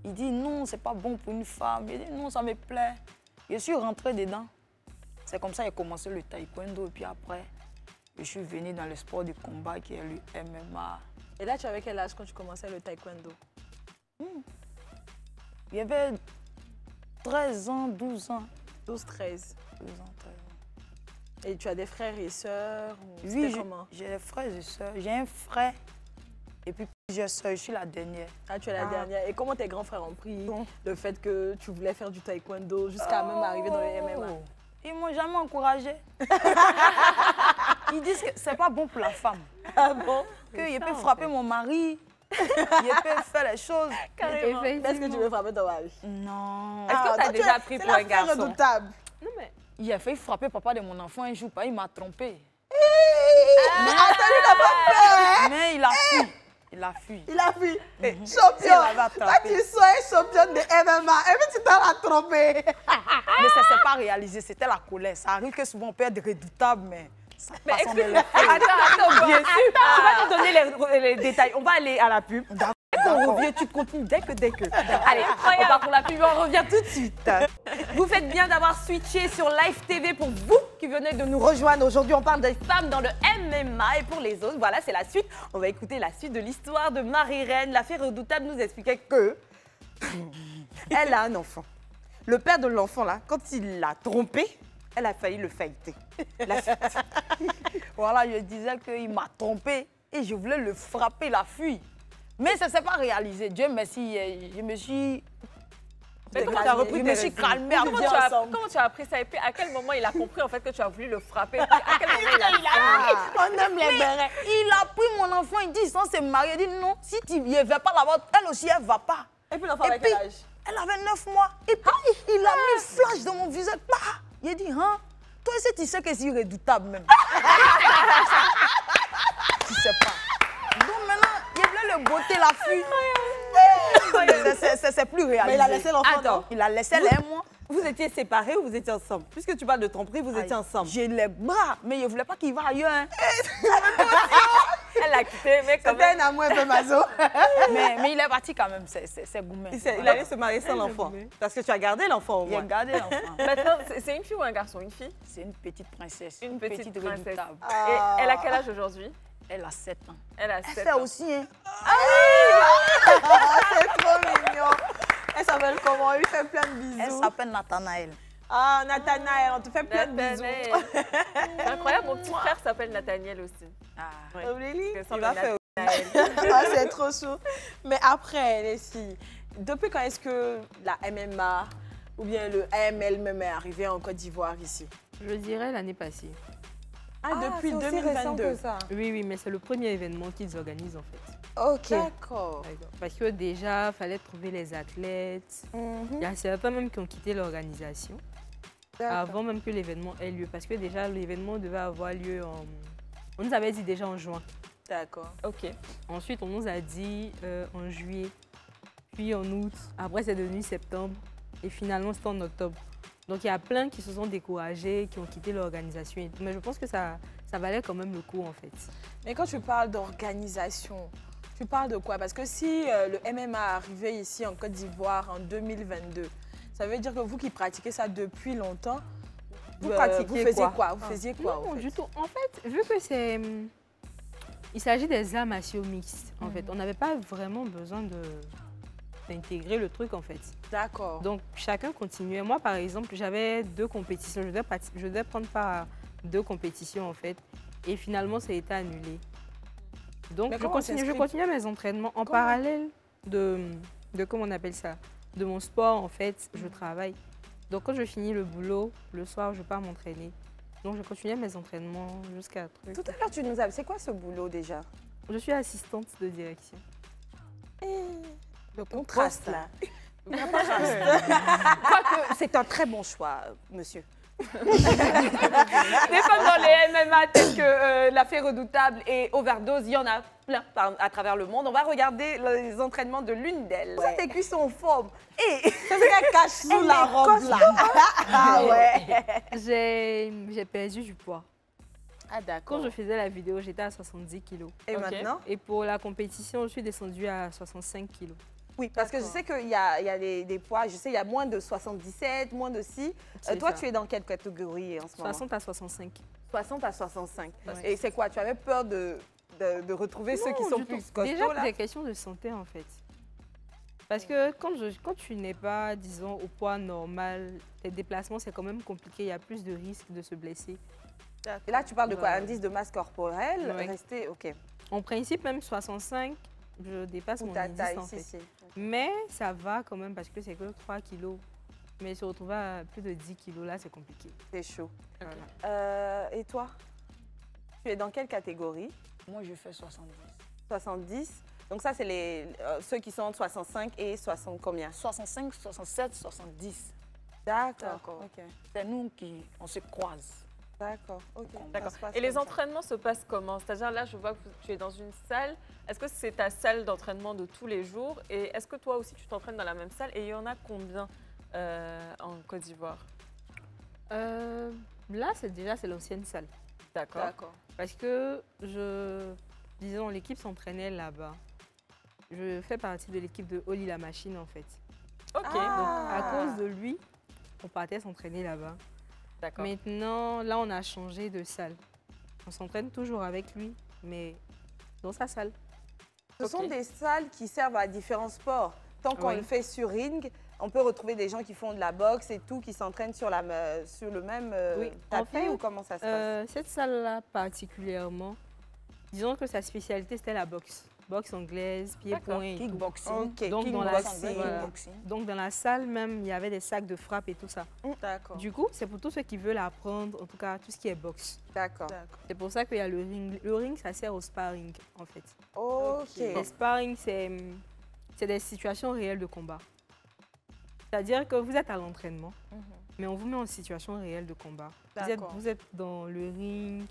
F: Il dit non, c'est pas bon pour une femme. Il dit non, ça me plaît. Je suis rentrée dedans. C'est comme ça que j'ai commencé le taekwondo. Et puis après, je suis venue dans le sport du combat qui est le MMA.
B: Et là, tu avais quel âge quand tu commençais le taekwondo?
F: Il y avait 13 ans, 12 ans.
B: 12, 13.
F: 12 ans, 13 ans.
B: Et tu as des frères et sœurs? Ou
F: Oui,
B: c'était comment?
F: j'ai des frères et sœurs. J'ai un frère et puis plusieurs sœurs. Je suis la dernière.
B: Ah, tu es la dernière. Et comment tes grands frères ont pris le fait que tu voulais faire du taekwondo jusqu'à même arriver dans le MMA?
F: Ils m'ont jamais encouragée. Ils disent que c'est pas bon pour la femme.
B: Ah bon?
F: Qu'il peut frapper mon mari. Il peut faire les choses.
B: Carrément. Est-ce que tu veux frapper ton mari?
F: Non.
A: Est-ce que tu as déjà pris pour un garçon?
B: Redoutable.
E: Non, mais
F: Il a failli frapper papa de mon enfant un jour, il m'a trompé. Mais il a fui. Il a fui.
B: Il a fui.
F: Il
B: Champion.
F: l'avait attrapé.
B: Toi, tu sois un champion de MMA. Et puis, tu t'en as trompé.
F: Mais ça ne s'est pas réalisé, c'était la colère. Ça arrive que souvent on peut être redoutable, mais ça passe en le
A: Attends, bien sûr. Tu vas nous donner les détails. On va aller à la pub. Dès qu'on revient, tu continues dès que. Allez, on part pour la pub, on revient tout de suite. Vous faites bien d'avoir switché sur Live TV pour vous qui venez de nous rejoindre. Aujourd'hui, on parle des femmes dans le MMA et pour les autres, voilà, c'est la suite. On va écouter la suite de l'histoire de Marie-Reine. La fée redoutable nous expliquait que elle a un enfant. Le père de l'enfant, là, quand il l'a trompé, elle a failli le failliter. La suite.
F: Voilà, je disais qu'il m'a trompé et je voulais le frapper, il a fui. Mais ça ne s'est pas réalisé. Dieu merci, je me suis...
A: Mais comment tu as repris
F: Je
A: tes
F: me suis
A: raisons?
F: calmée
C: Comment
F: après.
C: comment tu as appris ça? Et puis, à quel moment il a compris en fait que tu as voulu le frapper? À quel moment il a
B: On aime les bérets.
F: Il a pris mon enfant, il dit, sans se marier, il dit non, si tu ne vas pas là-bas, elle aussi, elle ne va pas.
B: Et puis, l'enfant
F: Et
B: avec
F: puis,
B: quel âge?
F: elle avait 9 mois. Et puis, il a mis flash dans mon visage. Bah, il dit, hein, toi aussi, tu sais que c'est redoutable même. Tu sais pas. Donc maintenant, il voulait le botter, la fille. C'est plus réalisé.
B: Mais il a laissé l'enfant.
A: Attends.
B: non?
F: Il a laissé les mois.
A: Vous étiez séparés ou vous étiez ensemble? Puisque tu parles de tromperie, vous étiez ensemble.
F: J'ai les bras, mais je ne voulais pas qu'il va ailleurs. Hein.
C: Elle l'a quitté, mais quand
B: C'était
C: même.
B: un amour un peu maso.
F: mais il est parti quand même, c'est gourmet.
A: Il allait se marier sans l'enfant. Parce que tu as gardé l'enfant au
F: Il a
A: moins.
F: gardé l'enfant.
C: Maintenant, c'est une fille ou un garçon? Une fille?
F: C'est une petite princesse.
C: Une petite princesse.
F: redoutable.
C: Et elle a quel âge aujourd'hui?
F: Elle a 7 ans.
C: Elle a
F: Elle
C: 7
F: fait
C: ans.
F: aussi, hein.
B: C'est trop mignon. Elle s'appelle comment? Il fait plein de bisous.
F: Elle s'appelle Nathanaël.
B: Ah, Nathanaël, on te fait plein de bisous.
C: Nathanaël. C'est incroyable, mon petit frère s'appelle Nathaniel aussi.
F: Ah.
C: Ouais.
B: Oh, Lily.
C: Il
A: Il
C: ressemble
A: va
C: à
A: faire.
B: Ah, c'est trop chou. Mais après, les filles, depuis quand est-ce que la MMA ou bien le AML même est arrivé en Côte d'Ivoire ici?
E: Je dirais l'année passée.
B: Depuis
A: c'est aussi récent
B: 2022.
A: que ça.
E: Oui, mais c'est le premier événement qu'ils organisent en fait.
A: Ok.
B: D'accord.
E: Parce que déjà, il fallait trouver les athlètes. Il y a certains même qui ont quitté l'organisation avant même que l'événement ait lieu. Parce que déjà, l'événement devait avoir lieu en... On nous avait dit déjà en juin.
B: D'accord.
C: Ok.
E: Ensuite, on nous a dit en juillet, puis en août. Après, c'est devenu septembre. Et finalement, c'était en octobre. Donc, il y a plein qui se sont découragés, qui ont quitté l'organisation et tout. Mais je pense que ça valait quand même le coup, en fait.
B: Mais quand tu parles d'organisation, tu parles de quoi? Parce que si le MMA est arrivé ici en Côte d'Ivoire en 2022, ça veut dire que vous qui pratiquez ça depuis longtemps, vous faisiez quoi? Vous faisiez quoi?
E: Non,
B: en fait?
E: du tout. En fait, vu que c'est... Il s'agit des arts martiaux mixtes, en fait. On n'avait pas vraiment besoin d'intégrer le truc, en fait.
B: D'accord.
E: Donc, chacun continuait. Moi, par exemple, j'avais 2 compétitions. Je devais prendre part à 2 compétitions, en fait. Et finalement, ça a été annulé. Donc,
B: Mais
E: je
B: comment on s'inscrit?
E: continuais mes entraînements en parallèle de, comment on appelle ça, de mon sport, en fait, je travaille. Donc, quand je finis le boulot, le soir, je pars m'entraîner. Donc, je continuais mes entraînements jusqu'à...
A: Tout à l'heure, tu nous as... C'est quoi ce boulot déjà?
E: Je suis assistante de direction.
A: Le contraste, là. Quoique, c'est un très bon choix, monsieur. Des femmes dans les MMA telles que La Fée Redoutable et Overdose, il y en a plein à travers le monde. On va regarder les entraînements de l'une d'elles. Ça, tes cuisses sont en forme. Et
B: C'est ce qu'elle cache sous la robe là.
A: ah ouais.
E: J'ai perdu du poids.
B: Ah d'accord.
E: Quand je faisais la vidéo, j'étais à 70 kilos.
A: Et
C: Ok.
A: maintenant?
E: Et pour la compétition, je suis descendue à 65 kilos.
A: Oui, parce que je sais qu'il y a des poids, je sais, il y a moins de 77, moins de 6.
E: C'est
A: Toi,
E: ça.
A: tu es dans quelle catégorie en ce moment?
E: 60 à 65.
A: 60 à 65.
E: Ouais.
A: Et c'est quoi? Tu avais peur de retrouver ceux qui
E: Non,
A: sont
E: du
A: plus
E: tout.
A: costauds,
E: Déjà,
A: là?
E: c'est des questions de santé, en fait. Parce que quand tu n'es pas, disons, au poids normal, tes déplacements, c'est quand même compliqué. Il y a plus de risques de se blesser.
A: Et là, tu parles de quoi?
E: Voilà.
A: Indice de masse corporelle?
E: Ouais.
A: Rester, ok.
E: En principe, même 65, je dépasse
A: Ou
E: mon
A: ta
E: indice,
A: taille,
E: en
A: si,
E: fait.
A: si.
E: Mais ça va quand même parce que c'est que 3 kilos. Mais se retrouver à plus de 10 kilos, là, c'est compliqué.
A: C'est chaud.
E: Voilà.
A: Et toi? Tu es dans quelle catégorie?
F: Moi, je fais 70.
A: 70. Donc ça, c'est ceux qui sont entre 65 et 60 combien?
F: 65, 67, 70.
A: D'accord. Ok.
F: C'est nous qui, on se croise.
A: D'accord. Ok.
C: D'accord.
A: Ça se passe
C: Et les
A: comme ça.
C: entraînements se passent comment? C'est-à-dire là, je vois que tu es dans une salle. Est-ce que c'est ta salle d'entraînement de tous les jours? Et est-ce que toi aussi, tu t'entraînes dans la même salle? Et il y en a combien en Côte d'Ivoire?
E: Là, c'est l'ancienne salle.
C: D'accord.
E: Parce que disons, l'équipe s'entraînait là-bas. Je fais partie de l'équipe de Oli la machine, en fait.
C: Ok.
E: Donc, à cause de lui, on partait s'entraîner là-bas.
C: D'accord.
E: Maintenant, là, on a changé de salle. On s'entraîne toujours avec lui, mais dans sa salle.
A: Ce sont
C: Ok.
A: des salles qui servent à différents sports. Tant qu'on
E: Oui.
A: le fait sur ring, on peut retrouver des gens qui font de la boxe et tout, qui s'entraînent sur le même
E: Oui,
A: tapis
E: en fait,
A: ou comment ça se passe?
E: Cette salle-là particulièrement, disons que sa spécialité, c'était la boxe. Boxe anglaise, pied-point et tout.
F: Kickboxing.
A: Ok,
E: Donc, dans la
A: kickboxing.
E: voilà.
F: Kickboxing.
E: Donc, dans la salle même, il y avait des sacs de frappe et tout ça.
B: D'accord.
E: Du coup, c'est pour tous ceux qui veulent apprendre, en tout cas, tout ce qui est boxe.
A: D'accord.
B: D'accord.
E: C'est pour ça qu'il y a le ring. Le ring, ça sert au sparring, en fait.
A: Ok.
E: Le sparring, c'est des situations réelles de combat. C'est-à-dire que vous êtes à l'entraînement, mais on vous met en situation réelle de combat.
B: D'accord.
E: Vous êtes dans le ring.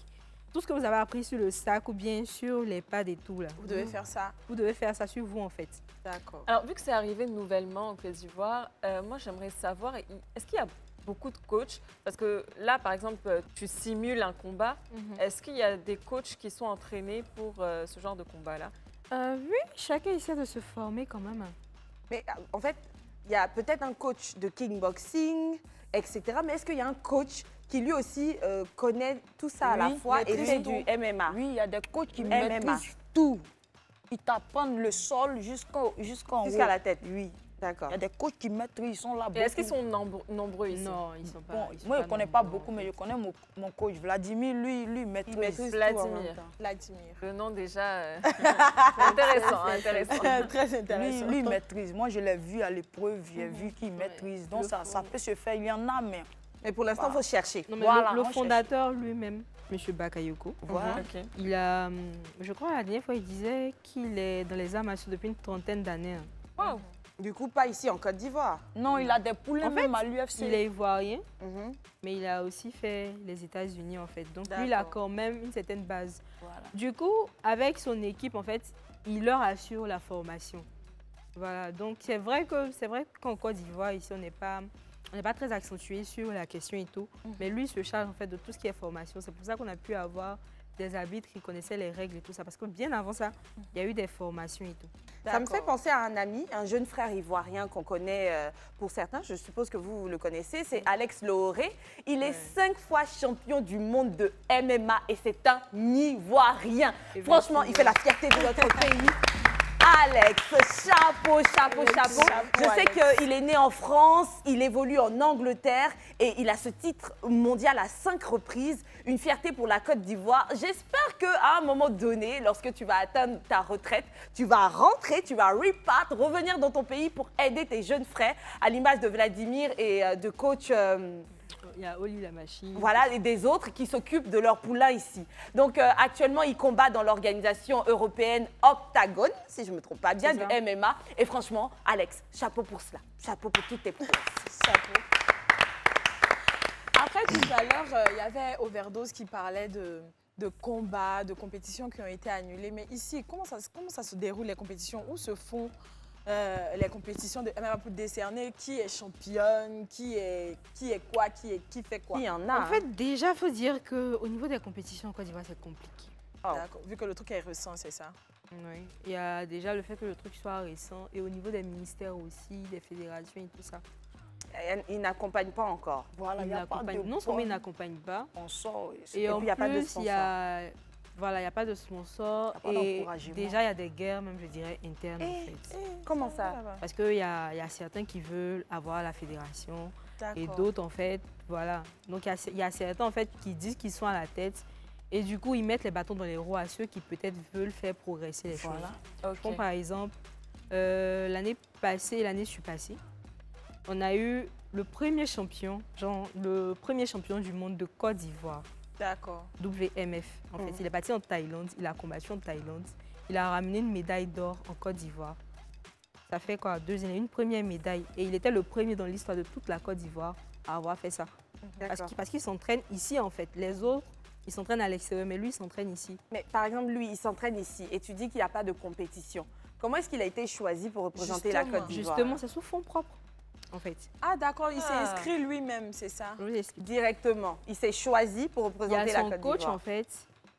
E: Tout ce que vous avez appris sur le sac ou bien sur les pads et tout, là.
B: Vous devez faire ça.
E: Vous devez faire ça sur vous, en fait.
B: D'accord.
C: Alors, vu que c'est arrivé nouvellement en Côte d'Ivoire, moi, j'aimerais savoir, est-ce qu'il y a beaucoup de coachs? Parce que là, par exemple, tu simules un combat. Est-ce qu'il y a des coachs qui sont entraînés pour ce genre de combat-là?
E: Oui, chacun essaie de se former quand même.
A: Mais en fait, il y a peut-être un coach de kickboxing, etc. Mais est-ce qu'il y a un coach qui lui aussi connaît tout ça à la
F: Oui,
A: fois et
F: maîtrise
A: fait
F: tout.
A: du MMA?
F: Oui, il y a des coachs qui
A: MMA.
F: maîtrisent tout. Ils t'apprennent le sol jusqu'en haut.
A: Jusqu'à la tête, lui. D'accord.
F: Il y a des coachs qui maîtrisent, ils sont là.
C: Et est-ce qu'ils sont nombreux ici?
E: Non, ils sont pas.
F: Bon,
E: ils sont
F: moi, je ne connais pas
E: nombreux,
F: beaucoup,
E: en
F: mais
E: fait.
F: je connais mon coach. Vladimir, lui maîtrise.
A: maîtrise tout en
C: Vladimir.
A: même temps.
B: Vladimir.
C: Le nom déjà, c'est intéressant, intéressant.
B: Très intéressant.
F: Lui maîtrise. Moi, je l'ai vu à l'épreuve, j'ai vu qu'il maîtrise. Donc, ça peut se faire. Il y en a,
A: Mais pour l'instant, il faut chercher.
E: Non, mais
F: Voilà,
E: le
F: on cherche.
E: fondateur lui-même, M. Bakayoko,
F: Voilà.
C: Ok.
E: il a, je crois, la dernière fois, il disait qu'il est dans les arts martiaux depuis une trentaine d'années.
C: Wow.
A: Du coup, pas ici en Côte d'Ivoire.
F: Non, il a des poulets même à l'UFC.
E: Il est ivoirien,
A: Mhm.
E: mais il a aussi fait les États-Unis, en fait. Donc, lui, il a
A: D'accord.
E: quand même une certaine base.
F: Voilà.
E: Du coup, avec son équipe, en fait, il leur assure la formation. Voilà, donc c'est vrai qu'en Côte d'Ivoire, ici, on n'est pas très accentué sur la question et tout. Mais lui, il se charge en fait de tout ce qui est formation. C'est pour ça qu'on a pu avoir des arbitres qui connaissaient les règles et tout ça. Parce que bien avant ça, il y a eu des formations et tout.
A: Ça me fait penser à un ami, un jeune frère ivoirien qu'on connaît pour certains, je suppose que vous le connaissez, c'est Alex Lohoré. Il est 5 fois champion du monde de MMA et c'est un Ivoirien. Franchement, il fait la fierté de notre pays. Alex, chapeau, chapeau, chapeau. Je sais qu'il est né en France, il évolue en Angleterre et il a ce titre mondial à 5 reprises. Une fierté pour la Côte d'Ivoire. J'espère qu'à un moment donné, lorsque tu vas atteindre ta retraite, tu vas rentrer, tu vas revenir dans ton pays pour aider tes jeunes frères, à l'image de Vladimir et de coach...
E: Il y a Oli la machine.
A: Voilà, et des autres qui s'occupent de leurs poulains ici. Donc actuellement, il combat dans l'organisation européenne Octagon, si je ne me trompe pas bien, du MMA. Et franchement, Alex, chapeau pour cela. Chapeau pour toutes tes prouesses.
B: Chapeau. Après, tout à l'heure, il y avait Overdose qui parlait de combats, de compétitions qui ont été annulées. Mais ici, comment ça se déroule les compétitions? Où se font les compétitions de MMA pour décerner qui est championne, qui est quoi, qui fait quoi?
A: Il y en a.
E: En fait, déjà, il faut dire qu'au niveau des compétitions en Côte d'Ivoire, c'est compliqué.
B: D'accord, vu que le truc est récent, c'est ça?
E: Oui. Il y a déjà le fait que le truc soit récent et au niveau des ministères aussi, des fédérations et tout ça.
A: Il n'accompagne pas encore.
F: Voilà, il n'y a pas de
E: Non seulement ils n'accompagnent pas,
F: on sort.
E: et en
A: puis, il y a pas de
E: plus, il y a... Voilà, il n'y a pas de sponsor
F: Il y a pas
E: et
F: d'encouragement.
E: déjà il y a des guerres, même je dirais, internes en fait.
A: Comment ça?
E: Parce qu'il y a certains qui veulent avoir la fédération et d'autres en fait, voilà. Donc il y a certains en fait qui disent qu'ils sont à la tête et du coup ils mettent les bâtons dans les roues à ceux qui peut-être veulent faire progresser les choses.
F: Voilà.
E: Je prends par exemple, l'année passée et l'année surpassée, on a eu le premier champion du monde de Côte d'Ivoire.
B: D'accord.
E: WMF. En fait, il est parti en Thaïlande, il a combattu en Thaïlande. Il a ramené une médaille d'or en Côte d'Ivoire. Ça fait quoi, 2 années, une première médaille. Et il était le premier dans l'histoire de toute la Côte d'Ivoire à avoir fait ça. Parce qu'il s'entraîne ici, en fait. Les autres, ils s'entraînent à l'extérieur, mais lui, il s'entraîne ici.
A: Mais par exemple, lui, il s'entraîne ici et tu dis qu'il n'y a pas de compétition. Comment est-ce qu'il a été choisi pour représenter la Côte d'Ivoire?
E: Justement, c'est sous fonds propres, en fait.
B: Ah d'accord, il s'est inscrit lui-même, c'est ça?
E: Je vous explique.
A: Directement. Il s'est choisi pour
E: Il y
A: représenter
E: a
A: la
E: son
A: Côte
E: coach,
A: d'Ivoire.
E: en fait,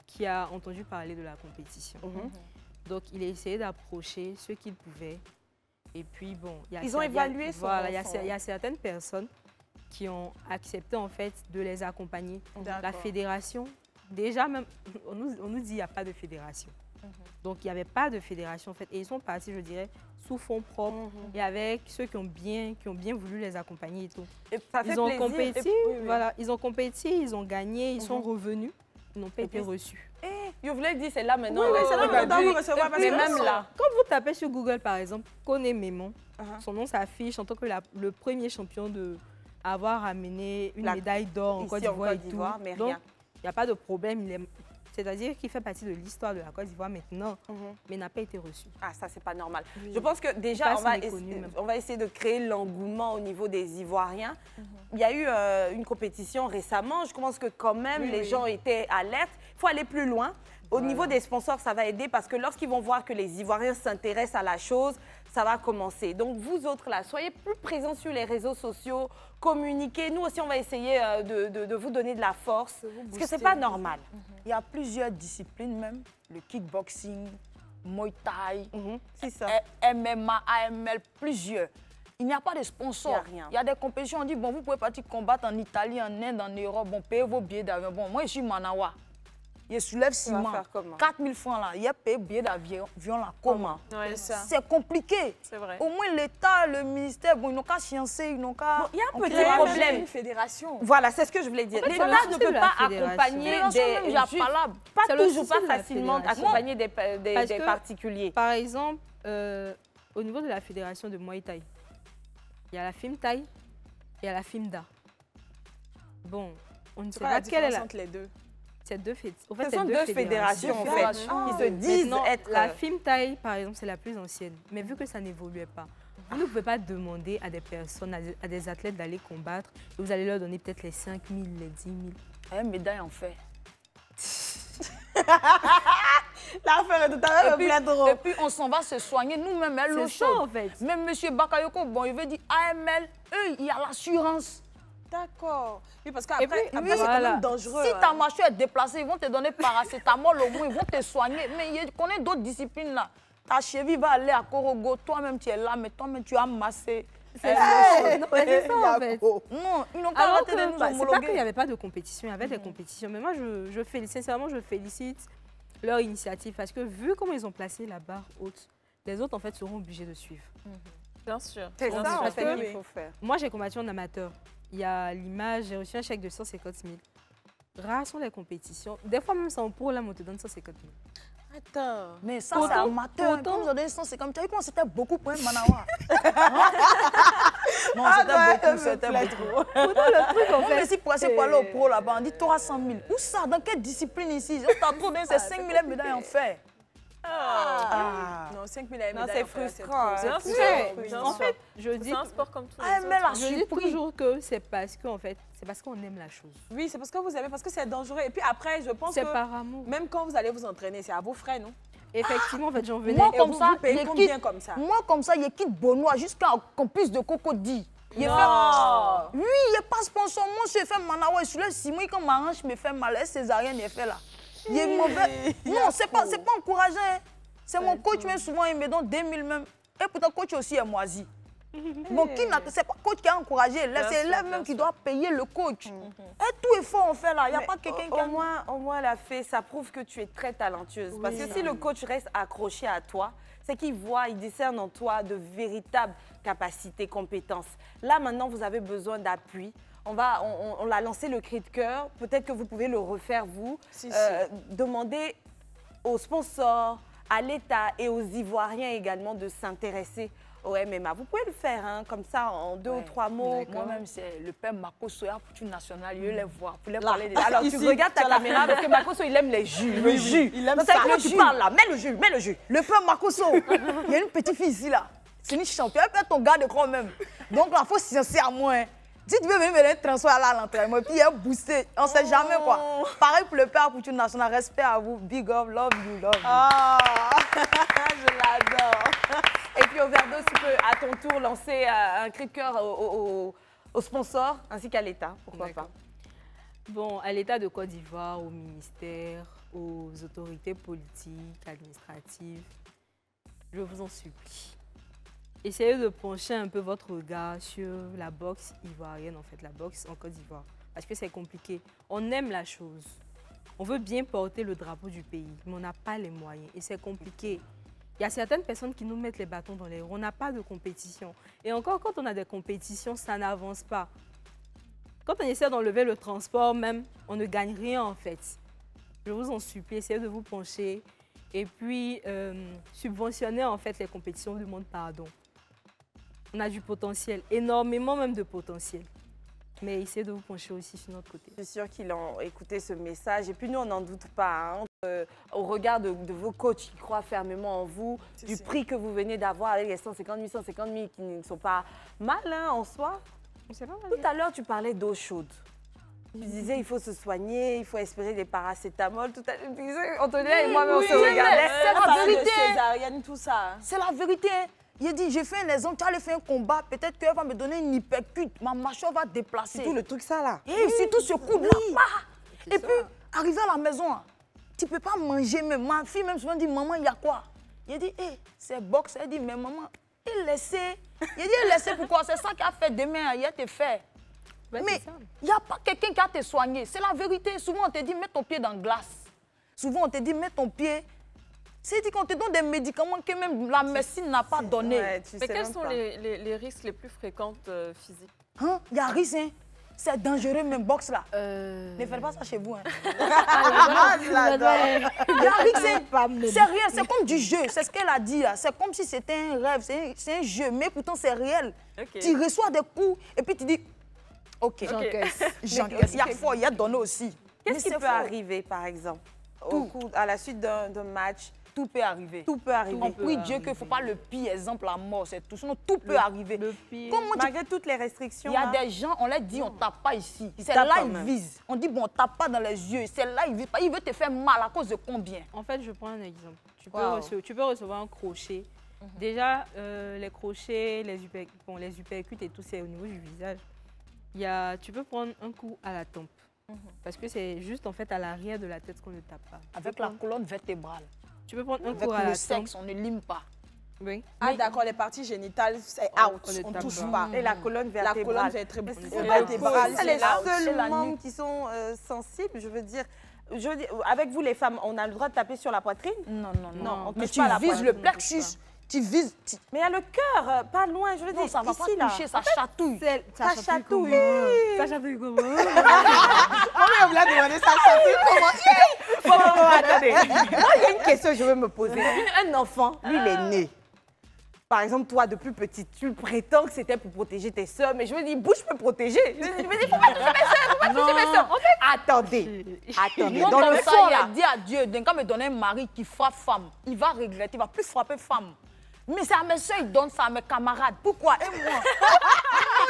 E: qui a entendu parler de la compétition. Donc, il a essayé d'approcher ceux qu'il pouvait. Et puis, bon...
A: Ils ont évalué son...
E: Voilà, il y a certaines personnes qui ont accepté, en fait, de les accompagner. La fédération, déjà, même, on nous dit qu'il n'y a pas de fédération. Donc, il n'y avait pas de fédération, en fait. Et ils sont partis, je dirais, sous fonds propres et avec ceux qui ont bien voulu les accompagner et tout.
A: Et ça fait
E: Ils ont
A: plaisir.
E: compéti, voilà, ils ont compéti, ils ont gagné, ils sont revenus, ils n'ont pas été reçus.
A: Je voulais dire, c'est là maintenant.
B: Oui, c'est là maintenant vous recevez.
A: Mais même là.
E: Quand vous tapez sur Google, par exemple, Koné Mémon, son nom s'affiche en tant que le premier champion à avoir amené une médaille d'or en Côte d'Ivoire et tout.
A: Mais
E: donc,
A: rien.
E: il n'y a pas de problème. C'est-à-dire qu'il fait partie de l'histoire de la Côte d'Ivoire maintenant, mais n'a pas été reçu.
A: Ah, ça, c'est pas normal. Je pense que déjà, on va essayer de créer l'engouement au niveau des Ivoiriens. Il y a eu une compétition récemment. Je pense que quand même, les gens étaient alertes. Il faut aller plus loin. Au niveau des sponsors, ça va aider parce que lorsqu'ils vont voir que les Ivoiriens s'intéressent à la chose, ça va commencer. Donc, vous autres, là, soyez plus présents sur les réseaux sociaux, communiquez. Nous aussi, on va essayer de vous donner de la force parce que c'est pas normal.
F: Il y a plusieurs disciplines même, le kickboxing, Muay Thai,
A: C'est ça.
F: MMA, AML, plusieurs. Il n'y a pas de sponsor.
A: Il y a rien.
F: Il y a des compétitions, on dit, bon, vous pouvez partir combattre en Italie, en Inde, en Europe, bon, payez vos billets d'avion. Bon, moi, je suis Manawa. il soulève ciment. 4 000 francs là, il a payé billet d'avion là, comment?
B: Ouais,
F: c'est compliqué.
C: C'est vrai.
F: Au moins l'État, le ministère, bon, ils n'ont qu'à sciencer, ils n'ont qu'à...
A: Il y a un petit
B: Créer même
A: problème.
B: une fédération.
A: Voilà, c'est ce que je voulais dire.
E: En fait,
A: L'État
E: c'est
A: ne
E: le
A: peut
E: souci de
A: pas
E: la fédération.
A: accompagner
F: Il n'y a
A: des
F: pas là.
A: pas
E: C'est le
A: toujours,
E: souci
A: pas
E: de la
A: facilement
E: fédération.
A: accompagner des
E: Parce que,
A: particuliers.
E: Par exemple, au niveau de la fédération de Muay Thai, il y a la FIM Thai et il y a la FIMDA. Bon, on ne sait
B: C'est quoi la
E: pas quelle est
B: différence
E: la...
B: entre les deux?
E: C'est deux, en
A: Ce
E: fait,
A: sont deux fédérations en fait, qui se disent
E: Maintenant,
A: être...
E: La FIM Thai, par exemple, c'est la plus ancienne. Mais vu que ça n'évoluait pas, vous ne pouvez pas demander à des personnes, à des athlètes d'aller combattre et vous allez leur donner peut-être les 5 000, les 10 000.
F: Une médaille en fait.
A: L'affaire est tout à fait plein de
F: Et puis on s'en va se soigner nous-mêmes, l'eau
E: C'est ça,
F: chaude.
E: en fait.
F: Même M. Bakayoko, bon, il veut dire AML, eux, il y a l'assurance.
B: D'accord. Oui, parce
E: Et
B: qu'après,
E: puis,
B: c'est quand
E: voilà.
B: même dangereux.
F: Si
B: hein.
F: ta mâchoire est déplacée, ils vont te donner paracétamol au moins, ils vont te soigner. Mais il connaît d'autres disciplines là. Ta cheville va aller à Korogo, toi-même tu es là, mais toi-même tu as massé.
E: C'est ça, non, mais c'est ça en fait.
F: Non, ils n'ont pas
E: Alors
F: arrêté
E: que,
F: de nous
E: c'est pas qu'il n'y
F: homologuer.
E: avait pas de compétition, il y avait des compétitions. Mais moi, sincèrement, je félicite leur initiative parce que vu comment ils ont placé la barre haute, les autres en fait seront obligés de suivre.
C: Bien sûr.
A: C'est
E: Bien
A: ça
E: sûr,
A: en
E: parce
A: fait
E: que-
A: qu'il faut faire.
E: Moi, j'ai combattu en amateur. Il y a l'image, j'ai reçu un chèque de 150 000. Rares sont les compétitions. Des fois, même sans pour là, on te donne 150 000.
B: Attends.
F: Mais ça,
E: Pourtant-
F: c'est amateur.
E: pourtant-
F: Comme vous avez 150, tu as vu comment c'était beaucoup pour un Manawa. Non, c'était beaucoup.
E: Pourtant, le truc, en
F: On
E: fait,
F: me dit pour aller aller au pro là-bas, on dit 300 000. Où ça? Dans quelle discipline ici? T'as trop donné, c'est 5 000 médailles en fait.
B: Non, 5 000 médailles.
A: Non,
B: en
A: c'est
B: fait,
A: frustrant,
B: trop.
A: hein.
B: C'est
E: Ouais,
B: trop.
C: bien
E: en
C: sûr.
E: fait, je dis,
C: C'est un sport comme tous les
F: AML
C: autres.
F: a
E: je dis
F: surpris.
E: toujours que c'est parce que, en fait, c'est parce qu'on aime la chose.
B: Oui, c'est parce que vous aimez, parce que c'est dangereux. Et puis après, je pense
E: C'est
B: que
E: par amour.
B: même quand vous allez vous entraîner, c'est à vos frais, non?
E: Effectivement, en fait, j'en venais.
F: Moi,
B: Et
F: comme
B: vous,
F: ça,
B: vous payez
F: il
B: combien
F: quitte-
B: comme ça?
F: Moi, comme ça, il quitte Benoît jusqu'à qu'on puisse de Cocody. Il
B: Non.
F: fait... Oui, il n'est pas sponsor. Moi, je fais Manawa. Je suis là, si moi, quand ma hanche me fait mal, césarienne, il fait là. Il est mauvais. Non, c'est pas encourageant. Hein. C'est mon coach, même souvent, il me donne 2000 même. Et pourtant, coach aussi est moisi. Bon, c'est pas coach qui a encouragé, c'est l'élève même qui doit payer le coach. Et tout effort on fait là, il n'y a
A: Mais
F: pas quelqu'un qui a...
A: au moins, la fée, ça prouve que tu es très talentueuse. Parce que si le coach reste accroché à toi, c'est qu'il voit, il discerne en toi de véritables capacités, compétences. Là, maintenant, vous avez besoin d'appui. On a lancé le cri de cœur. Peut-être que vous pouvez le refaire, vous.
B: Si.
A: Demandez aux sponsors, à l'État et aux Ivoiriens également de s'intéresser au MMA. Vous pouvez le faire, hein, comme ça, en 2 ou 3 mots.
F: Moi-même, c'est le père Marco Soya pour une nationale, il les voir, pour les
A: Là.
F: parler des...
A: Alors, tu regardes ta caméra parce que Makoso, il aime les jus. Le jus.
B: il aime
A: Donc,
B: ça.
A: c'est comment
F: Le
A: tu
F: jus.
A: parles là. Mets le jus, mets le jus.
F: Le père Marcoso, il y a une petite fille ici là. C'est une championne, elle peut être ton gars de grand même. Donc là, il faut s'y à moi. Hein. Si tu veux venir me donner un transfert là à l'entraînement, puis il est boosté, on ne sait jamais quoi. Pareil pour le père pour une nationale, respect à vous, big up, love you, love you.
A: Ah, je l'adore. Et puis, Overdose, tu peux à ton tour lancer un cri de cœur aux sponsors ainsi qu'à l'État. Pourquoi pas?
E: Bon, à l'État de Côte d'Ivoire, au ministère, aux autorités politiques, administratives, je vous en supplie. Essayez de pencher un peu votre regard sur la boxe ivoirienne, en fait, la boxe en Côte d'Ivoire. Parce que c'est compliqué. On aime la chose. On veut bien porter le drapeau du pays, mais on n'a pas les moyens. Et c'est compliqué. Il y a certaines personnes qui nous mettent les bâtons dans les roues. On n'a pas de compétition. Et encore, quand on a des compétitions, ça n'avance pas. Quand on essaie d'enlever le transport même, on ne gagne rien en fait. Je vous en supplie, essayez de vous pencher et puis subventionner en fait les compétitions du monde pardon. On a du potentiel, énormément même de potentiel. Mais essayez de vous pencher aussi sur notre côté.
A: Je suis sûre qu'ils ont écouté ce message. Et puis nous, on n'en doute pas. Hein. Au regard de vos coachs qui croient fermement en vous, du prix que vous venez d'avoir avec les 150 000, 150 000 qui ne sont pas mal hein, en soi. Tout à l'heure, tu parlais d'eau chaude. Tu disais il faut se soigner, il faut espérer des paracétamol. Tout à l'heure, Antonia et moi-même, on se regardait.
F: C'est la vérité.
B: Césarienne, tout ça.
F: C'est la vérité. Il a dit, j'ai fait un exemple, tu allais faire un combat, peut-être qu'elle va me donner une hypercute, ma mâchoire va déplacer.
A: Tout le truc ça là.
F: Et surtout ce coup de là. Et puis, arrivé à la maison, tu ne peux pas manger. Mais ma fille même souvent dit, maman, il y a quoi? Il a dit, hey, c'est boxe. Elle dit, mais maman, il laissait. Il a dit, il laissait pourquoi? C'est ça qu'il a fait demain, il a été fait.
E: Ouais,
F: mais il n'y a pas quelqu'un qui a te soigné. C'est la vérité. Souvent, on te dit, mets ton pied dans la glace. Souvent, on te dit, mets ton pied. C'est dit qu'on te donne des médicaments que même la médecine n'a pas donné.
A: Ouais,
C: Mais quels sont les risques les plus fréquents physiques?
F: Hein? Il y a risque, hein? C'est dangereux, même boxe là. Ne faites pas ça chez vous. Hein. Il y a risque, c'est réel, c'est comme du jeu. C'est ce qu'elle a dit là. C'est comme si c'était un rêve, c'est un jeu, mais pourtant c'est réel.
C: Ok.
F: Tu reçois des coups et puis tu dis, ok,
E: J'encaisse.
F: j'encaisse. Il y a fort, il y a donné aussi. Mais
A: Qu'est-ce qui
F: c'est
A: peut
F: fort.
A: arriver, par exemple, à la suite d'un match?
F: Tout peut arriver.
A: Tout peut arriver.
F: On prie Dieu qu'il ne faut pas le pire exemple, la mort, c'est tout. Sinon, tout peut arriver.
E: Le pire.
F: Comment tu-
A: Malgré toutes les restrictions.
F: Il y a
A: hein.
F: des gens, on leur dit, on ne tape pas ici. C'est
A: tape
F: là
A: quand
F: ils
A: même.
F: visent. On dit, bon, on ne tape pas dans les yeux. C'est là ils visent. Il veut te faire mal à cause de combien?
E: En fait, je prends un exemple.
F: Wow.
E: Tu peux recevoir un crochet. Déjà, les crochets, les uppercuts et tout, c'est au niveau du visage. Tu peux prendre un coup à la tempe. Parce que c'est juste en fait à l'arrière de la tête qu'on ne tape pas.
F: Avec la colonne vertébrale.
E: Tu peux prendre un
F: Avec
E: coup à
F: le
E: la tempe.
F: sexe, on ne lime pas.
E: Oui.
B: Ah d'accord, les parties génitales, c'est out.
E: on ne
B: On ne
E: tape
B: touche
E: pas.
B: pas.
A: Et la colonne
B: La
A: vertébrale.
B: colonne vertébrale,
A: C'est
B: c'est
A: les
B: là.
F: c'est
A: seuls
F: la
A: membres
F: nuque.
A: qui sont sensibles, je veux dire. Avec vous, les femmes, on a le droit de taper sur la poitrine?
F: Non, non, non.
A: Non, on
F: Mais
A: touche
F: tu
A: pas la
F: vises
A: poitrine,
F: le
A: on touche
F: plexus. Tu vises.
A: Mais il y a le cœur, pas loin, je veux
F: Non,
A: dire,
F: ça ne va
A: ici,
F: pas
A: là.
F: toucher, ça chatouille.
A: Ça chatouille.
E: Ça chatouille comment?
A: On me l'a demandé, ça chatouille comment? Bon, attendez. Moi, il y a une question que je veux me poser. Un enfant, lui, il est né. Par exemple, toi, depuis petite, tu prétends que c'était pour protéger tes soeurs, mais je me dis, bouche peut protéger. Je me dis, faut pas toucher mes soeurs, faut pas toucher mes soeurs. Attendez,
F: Moi,
A: dans
F: comme
A: le
F: ça,
A: fond,
F: il
A: là.
F: a dit à Dieu, d'un cas me donner un mari qui frappe femme, il va regretter, il va plus frapper femme. Mais c'est à mes soeurs, il donne ça à mes camarades. Pourquoi? Et moi? Moi,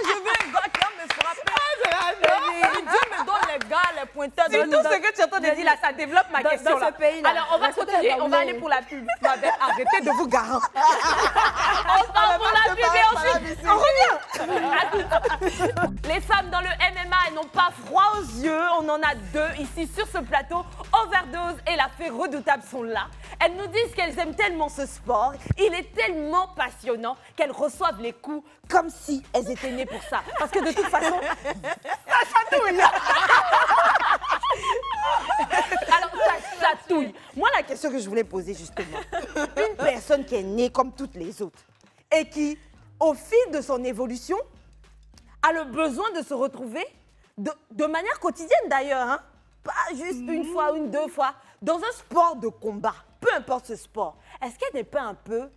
F: je veux un gars qui va me frapper. Et Dieu me donne les gars, les pointeurs.
A: C'est tout ce que tu es en train de dire là, ça développe ma question là.
E: ce pays-là,
A: Alors, on va
E: dans ce
A: continuer, on va
E: tableau.
A: aller pour la pub. Arrêtez de vous garer. On part pour la pub et ensuite, on revient. À tout. Les femmes dans le MMA, elles n'ont pas froid aux yeux. On en a deux ici sur ce plateau. Overdose et la fée redoutable sont là. Elles nous disent qu'elles aiment tellement ce sport. Il est tellement passionnant qu'elles reçoivent les coups comme si elles étaient nées pour ça. Parce que de toute façon, ça chatouille. Alors, ça chatouille. Moi, la question que je voulais poser, justement, une personne qui est née comme toutes les autres et qui, au fil de son évolution, a le besoin de se retrouver de manière quotidienne d'ailleurs, hein, pas juste une fois, une, deux fois, dans un sport de combat, peu importe ce sport. Est-ce qu'elle n'est pas un peu...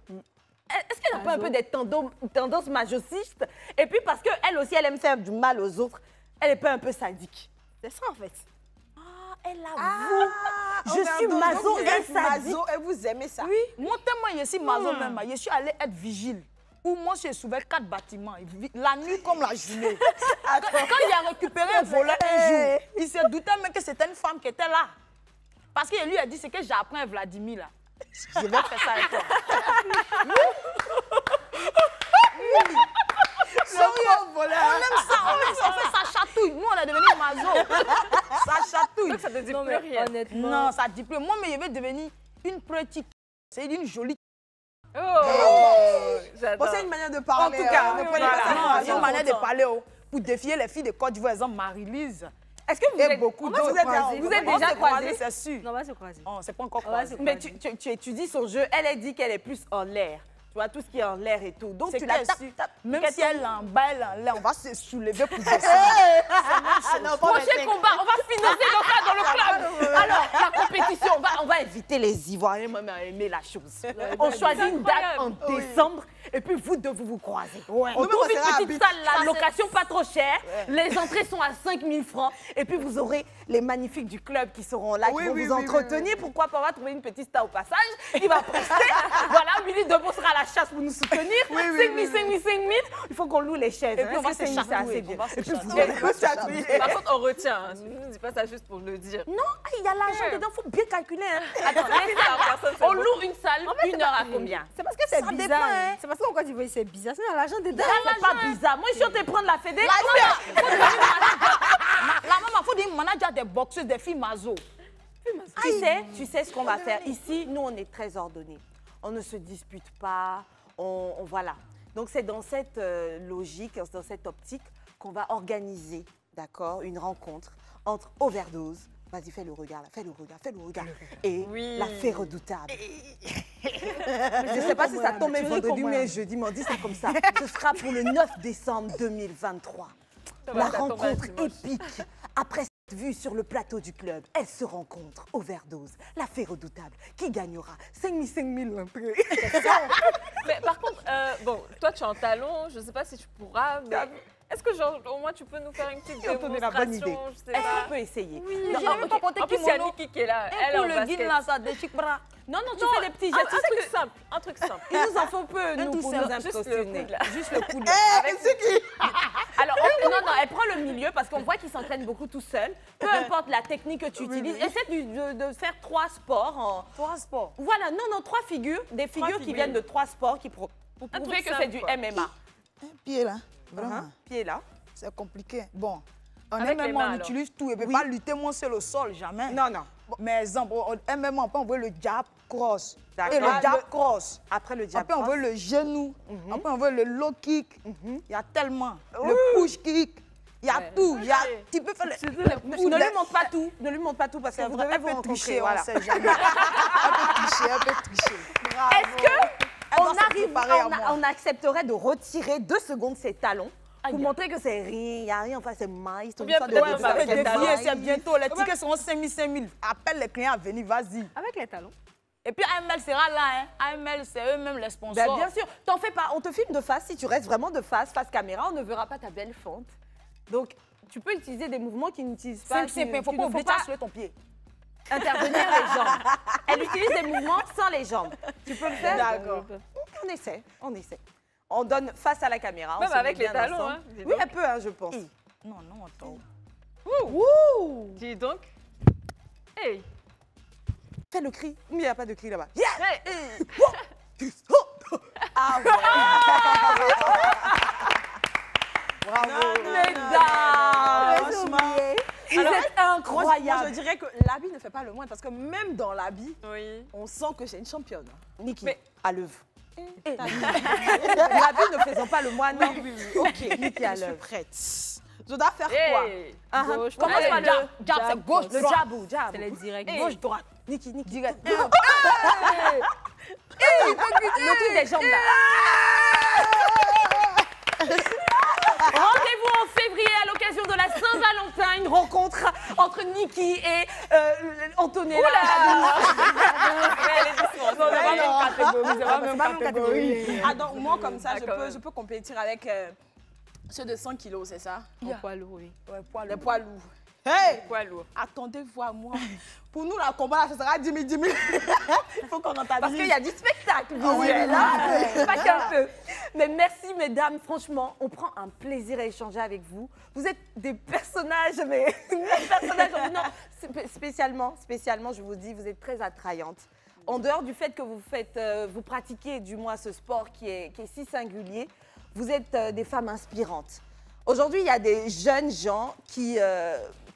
A: Est-ce qu'elle n'a pas un peu des tendances masochistes? Et puis parce qu'elle aussi, elle aime faire du mal aux autres, elle n'est pas un peu sadique? C'est ça en fait. Elle avoue. Je suis maso et sadique.
B: Et vous aimez ça?
F: Oui. Moi, tellement je suis maso même, je suis allée être vigile. Où moi, j'ai sauvé 4 bâtiments, la nuit comme la journée. Quand il a récupéré un volet un jour, il se doutait même que c'était une femme qui était là. Parce qu'il lui a dit, c'est que j'apprends à Vladimir là. Je vais faire ça avec toi. On aime ça, on fait ça chatouille. Nous, on est devenus maso. Ça chatouille.
C: Donc, ça ne dit
E: Non,
C: plus
E: mais
C: rien.
E: honnêtement.
F: Non, ça dit plus. Moi, mais je vais devenir une petite. C'est une jolie.
C: Oh, j'adore.
B: Bon, c'est une manière de parler.
A: En tout cas,
B: ne
A: oui,
B: prenez
A: voilà.
B: pas ça
F: Non,
B: pour
F: c'est une
B: argent
F: manière de
B: comptant.
F: parler pour défier les filles de Côte d'Ivoire, exemple Marie-Lise.
A: Est-ce que vous
F: Et
A: êtes
F: beaucoup
A: on va se
F: d'autres.
A: croiser. Vous êtes
F: On
A: déjà
F: s'est croisés,
A: croisés?
F: c'est sûr.
E: Non, on va se croiser.
F: Oh, c'est pas encore
E: On va
F: croisé.
E: se
A: Mais tu étudies son jeu. Elle a dit qu'elle est plus en l'air. Tu vois, tout ce qui est en l'air et tout. Donc,
F: C'est
A: tu la
F: qu'elle
A: tapes,
F: su-
A: tapes.
F: Même
A: Qu'elle
F: si elle est en bas, elle est en l'air, on va se soulever pour descendre.
A: Prochain combat, on va financer dans le club. Alors, la compétition, on va inviter les Ivoiriens, même à aimer la chose. On choisit une date en décembre et puis vous deux, vous croisez. On
B: Nous-mêmes,
A: trouve
B: on
A: une
B: sera à
A: petite
B: Bit.
A: salle, la location pas trop chère. Les entrées sont à 5 000 francs. Et puis vous aurez les magnifiques du club qui seront là, qui vont vous entretenir. Pourquoi pas, on va trouver une petite star au passage. Il va prester. Voilà, Willy Debo sera à la chasse pour nous soutenir. 5 000. Il faut qu'on loue les chaises.
F: Et puis on va
A: Est-ce que
F: se
A: 5 000, c'est assez
F: chatouiller,
A: bien.
F: on va se
A: Et puis vous
F: chatouiller.
A: allez vous chatouiller.
C: Par contre, on retient. Hein. Ne dis pas ça juste pour le dire.
A: Non, il y a l'argent dedans, il faut bien calculer. Hein. Attends,
C: la personne, c'est
A: on
C: bon.
A: loue une salle, une heure à combien?
E: C'est parce que c'est
A: Ça
E: bizarre.
A: dépend, hein.
E: C'est parce qu'en Côte d'Ivoire, c'est bizarre. C'est dans l'argent dedans.
A: C'est pas bizarre. Moi, je suis en train de prendre la fédé.
F: La maman, il faut dire manager des boxeuses, des filles maso.
A: Tu sais ce qu'on va faire. Ici, nous, on est très ordonnés. On ne se dispute pas. Voilà. Donc, c'est dans cette logique, dans cette optique qu'on va organiser, d'accord, une rencontre entre Overdose, Vas-y, fais le regard, là. Fais le regard. Et la fée redoutable. Je ne sais pas si ça tombe vendredi, mais jeudi, mais on dit ça comme ça. Ce sera pour le 9 décembre 2023. La rencontre épique. Après cette vue sur le plateau du club, elles se rencontrent, overdose. La fée redoutable, qui gagnera 5 000 un peu.
C: Mais par contre, bon, toi tu es en talon, je ne sais pas si tu pourras, mais est-ce que genre, au moins tu peux nous faire une petite démonstration?
A: Est-ce qu'on peut essayer?
F: Oui, j'ai même pas porté
C: en plus, il y a Niki qui est là. Elle
F: pour
C: en
F: le
C: basket.
F: guide là, ça déchique bras.
A: Non, tu fais des petits gestes.
C: Un truc simple.
A: Il nous en faut peu, nous, pour nous impressionner.
C: Juste le coude.
A: Alors, non, elle prend le milieu parce qu'on voit qu'il s'entraîne beaucoup tout seul. Peu importe la technique que tu utilises, essaie de faire 3 sports.
F: 3 sports.
A: Voilà, non, 3 figures. Des figures qui viennent de 3 sports qui pour prouver que c'est du MMA.
G: Un pied là, vraiment.
A: Pied là.
G: C'est compliqué. Bon, en
C: Avec les
G: MMA,
C: mains,
G: on utilise tout. Il ne peut pas lutter, moi, c'est le sol, jamais.
A: Non.
G: Bon, mais exemple, en MMA, on peut envoyer le jab cross.
A: D'accord.
G: Et le jab cross.
A: Après le jab
G: Après, on veut le genou. Après, on veut le low kick. Il y a tellement.
A: Oui.
G: Le push kick. Il y a tout. Tu peux faire
A: Ne lui montre pas tout. Ne lui montre pas tout parce que vous devez vous rencontrer. Voilà.
G: On sait jamais. Elle peut tricher.
A: Est-ce que on accepterait de retirer 2 secondes ses talons pour montrer que c'est rien, il n'y a rien, enfin c'est maïs, tout ça.
G: C'est bientôt. Les tickets seront 5 000. Appelle les clients à venir, vas-y.
E: Avec les talons.
F: Et puis AML sera là, hein. AML, c'est eux-mêmes les sponsors.
A: Ben, bien sûr, t'en fais pas, on te filme de face, si tu restes vraiment de face caméra, on ne verra pas ta belle fente. Donc, tu peux utiliser des mouvements qui n'utilisent pas...
F: Il ne faut pas oublier de soulever ton pied.
A: Intervenir les jambes. Elle utilise des mouvements sans les jambes. Tu peux le faire?
F: D'accord.
A: On essaie. On donne face à la caméra.
C: Même avec les talons, hein.
A: Oui, un peu, hein, je pense.
G: Non, attends.
C: Dis donc. Hey.
A: Fais le cri. Il n'y a pas de cri là-bas. Yeah!
C: Hey.
A: Ah ouais. Bravo.
B: Franchement.
A: Vous êtes incroyable.
B: Moi, je dirais que l'habit ne fait pas le moins parce que même dans l'habit, on sent que j'ai une championne.
A: Niki, à l'œuvre. L'habit ne faisons pas le moine. Oui. Ok, Niki à
B: Je suis
A: l'œuvre.
B: prête. Je dois faire quoi?
C: Gauche,
A: Commence par le
F: Jab, c'est gauche,
A: le
F: droite.
A: jab.
E: C'est les directs.
F: Gauche, droite.
A: Niki.
F: Direct.
A: Le truc des jambes là. Rendez-vous en février à l'occasion de la Saint-Valentin, une rencontre entre Niki et Antonella.
B: Ah, donc moi, comme ça, je peux compétir avec ceux de 100 kilos, c'est ça?
E: Au poids lourd, oui.
B: Ouais, les poids lourds. Hey!
C: Poids lourd.
B: Attendez-vous à moi. Pour nous, la combat, là, ce sera 10 000. Il faut qu'on rentabilise.
A: Parce qu'il y a du spectacle visuel, hein, pas qu'un peu. Mais merci, mesdames. Franchement, on prend un plaisir à échanger avec vous. Vous êtes des personnages, mais non, spécialement, je vous dis, vous êtes très attrayantes. En dehors du fait que vous pratiquez du moins ce sport qui est si singulier, vous êtes des femmes inspirantes. Aujourd'hui, il y a des jeunes gens qui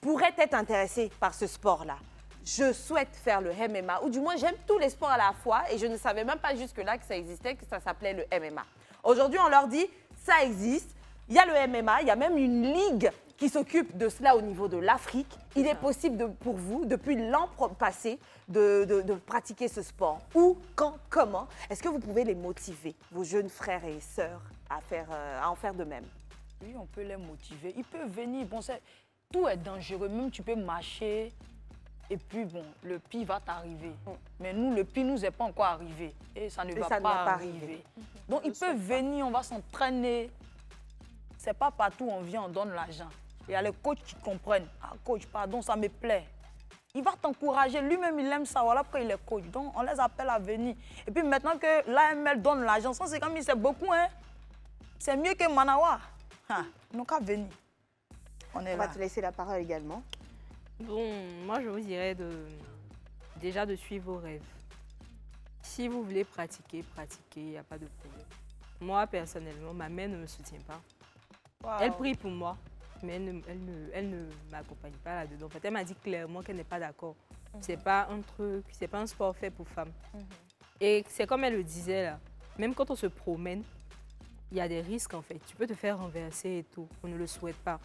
A: pourraient être intéressés par ce sport-là. Je souhaite faire le MMA, ou du moins j'aime tous les sports à la fois et je ne savais même pas jusque-là que ça existait, que ça s'appelait le MMA. Aujourd'hui, on leur dit, ça existe, il y a le MMA, il y a même une ligue qui s'occupe de cela au niveau de l'Afrique. Il est possible pour vous, depuis l'an passé, de pratiquer ce sport. Où, quand, comment? Est-ce que vous pouvez les motiver, vos jeunes frères et sœurs, à en faire de même?
F: Oui, on peut les motiver. Ils peuvent venir. Bon, tout est dangereux. Même tu peux marcher et puis bon, le pire va t'arriver. Mais nous, le pire nous est pas encore arrivé. Et ça ne va pas arriver. Donc ils peuvent venir, on va s'entraîner. C'est pas partout où on vient, on donne l'argent. Il y a les coachs qui comprennent. Ah, coach, pardon, ça me plaît. Il va t'encourager. Lui-même, il aime ça. Voilà pourquoi il est coach. Donc, on les appelle à venir. Et puis maintenant que l'AML donne l'argent, ça, c'est comme il sait beaucoup, hein. C'est mieux que Manawa. Ils n'ont qu'à venir. On
A: va te laisser la parole également.
E: Bon, moi je vous dirais déjà de suivre vos rêves. Si vous voulez pratiquer, il n'y a pas de problème. Moi personnellement, ma mère ne me soutient pas. Wow. Elle prie pour moi, mais elle ne m'accompagne pas là-dedans. En fait, elle m'a dit clairement qu'elle n'est pas d'accord. C'est pas un truc, c'est pas un sport fait pour femmes. Et c'est comme elle le disait là, même quand on se promène, il y a des risques en fait. Tu peux te faire renverser et tout. On ne le souhaite pas.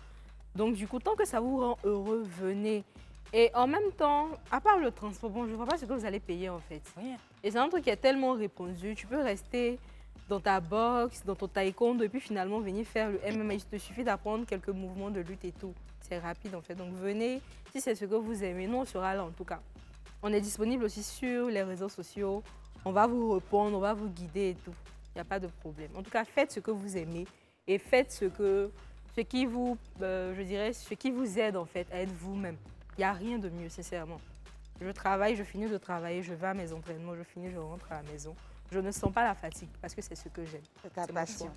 E: Donc du coup, tant que ça vous rend heureux, venez. Et en même temps, à part le transport, bon, je ne vois pas ce que vous allez payer en fait.
F: Rien.
E: Et c'est un truc qui est tellement répandu. Tu peux rester dans ta boxe, dans ton taekwondo et puis finalement venir faire le MMA. Il te suffit d'apprendre quelques mouvements de lutte et tout. C'est rapide en fait. Donc venez, si c'est ce que vous aimez. Nous, on sera là en tout cas. On est disponible aussi sur les réseaux sociaux. On va vous répondre, on va vous guider et tout. Il n'y a pas de problème. En tout cas, faites ce que vous aimez et faites ce qui vous, je dirais, ce qui vous aide en fait à être vous-même. Il n'y a rien de mieux, sincèrement. Je travaille, je finis de travailler, je vais à mes entraînements, je finis, je rentre à la maison. Je ne sens pas la fatigue parce que c'est ce que j'aime.
A: C'est ta passion.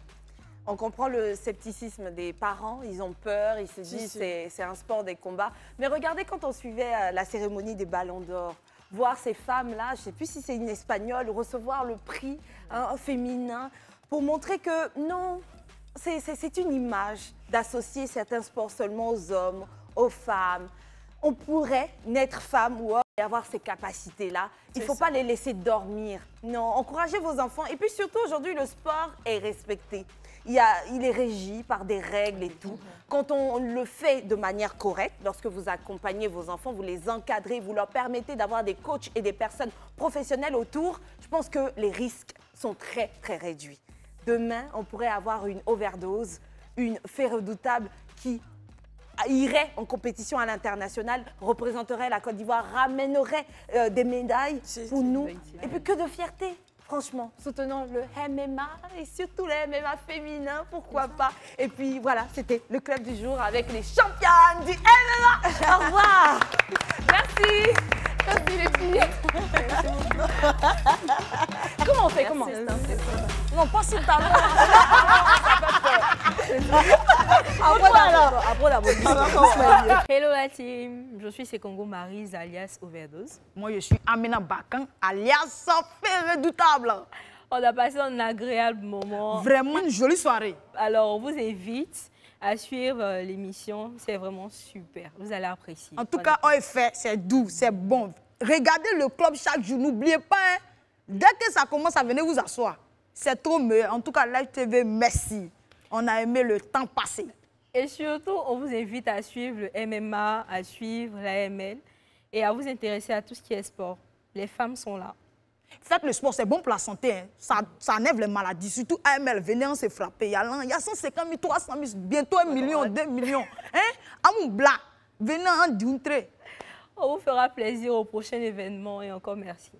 A: On comprend le scepticisme des parents, ils ont peur, ils se disent c'est un sport des combats. Mais regardez quand on suivait la cérémonie des Ballons d'Or, voir ces femmes-là, je ne sais plus si c'est une Espagnole, recevoir le prix féminin pour montrer que non, c'est une image d'associer certains sports seulement aux hommes, aux femmes. On pourrait naître femme ou homme et avoir ces capacités-là. Il ne faut pas les laisser dormir. Non, encouragez vos enfants. Et puis surtout, aujourd'hui, le sport est respecté. Il est régi par des règles et tout. Quand on le fait de manière correcte, lorsque vous accompagnez vos enfants, vous les encadrez, vous leur permettez d'avoir des coachs et des personnes professionnelles autour, je pense que les risques sont très, très réduits. Demain, on pourrait avoir une overdose, une fée redoutable qui irait en compétition à l'international, représenterait la Côte d'Ivoire, ramènerait des médailles pour nous. Et puis que de fierté, franchement. Soutenons le MMA et surtout le MMA féminin, pourquoi pas. Et puis voilà, c'était le club du jour avec les championnes du MMA. Au revoir. Merci. Merci les filles. Comment on fait? Comment? Non, pas si talent.
E: Hello la team, je suis Sekongo Maryse alias Overdose.
G: Moi, je suis Amina Bakan alias Fée Redoutable.
E: On a passé un agréable moment.
G: Vraiment une jolie soirée.
E: Alors, on vous invite à suivre l'émission. C'est vraiment super. Vous allez apprécier.
G: En tout cas, on est fait, c'est doux, c'est bon. Regardez le club chaque jour. N'oubliez pas, hein, dès que ça commence à venir vous asseoir. C'est trop meilleur. En tout cas, Live TV, merci. On a aimé le temps passé.
E: Et surtout, on vous invite à suivre le MMA, à suivre l'AML et à vous intéresser à tout ce qui est sport. Les femmes sont là.
G: Faites le sport, c'est bon pour la santé. Hein. Ça enlève les maladies. Surtout AML, venez, on s'est frappé. Il y a 150 000, 300 000, bientôt 1 million, 2 millions. Hein? Amoubla, venez en diuntré.
E: On vous fera plaisir au prochain événement et encore merci.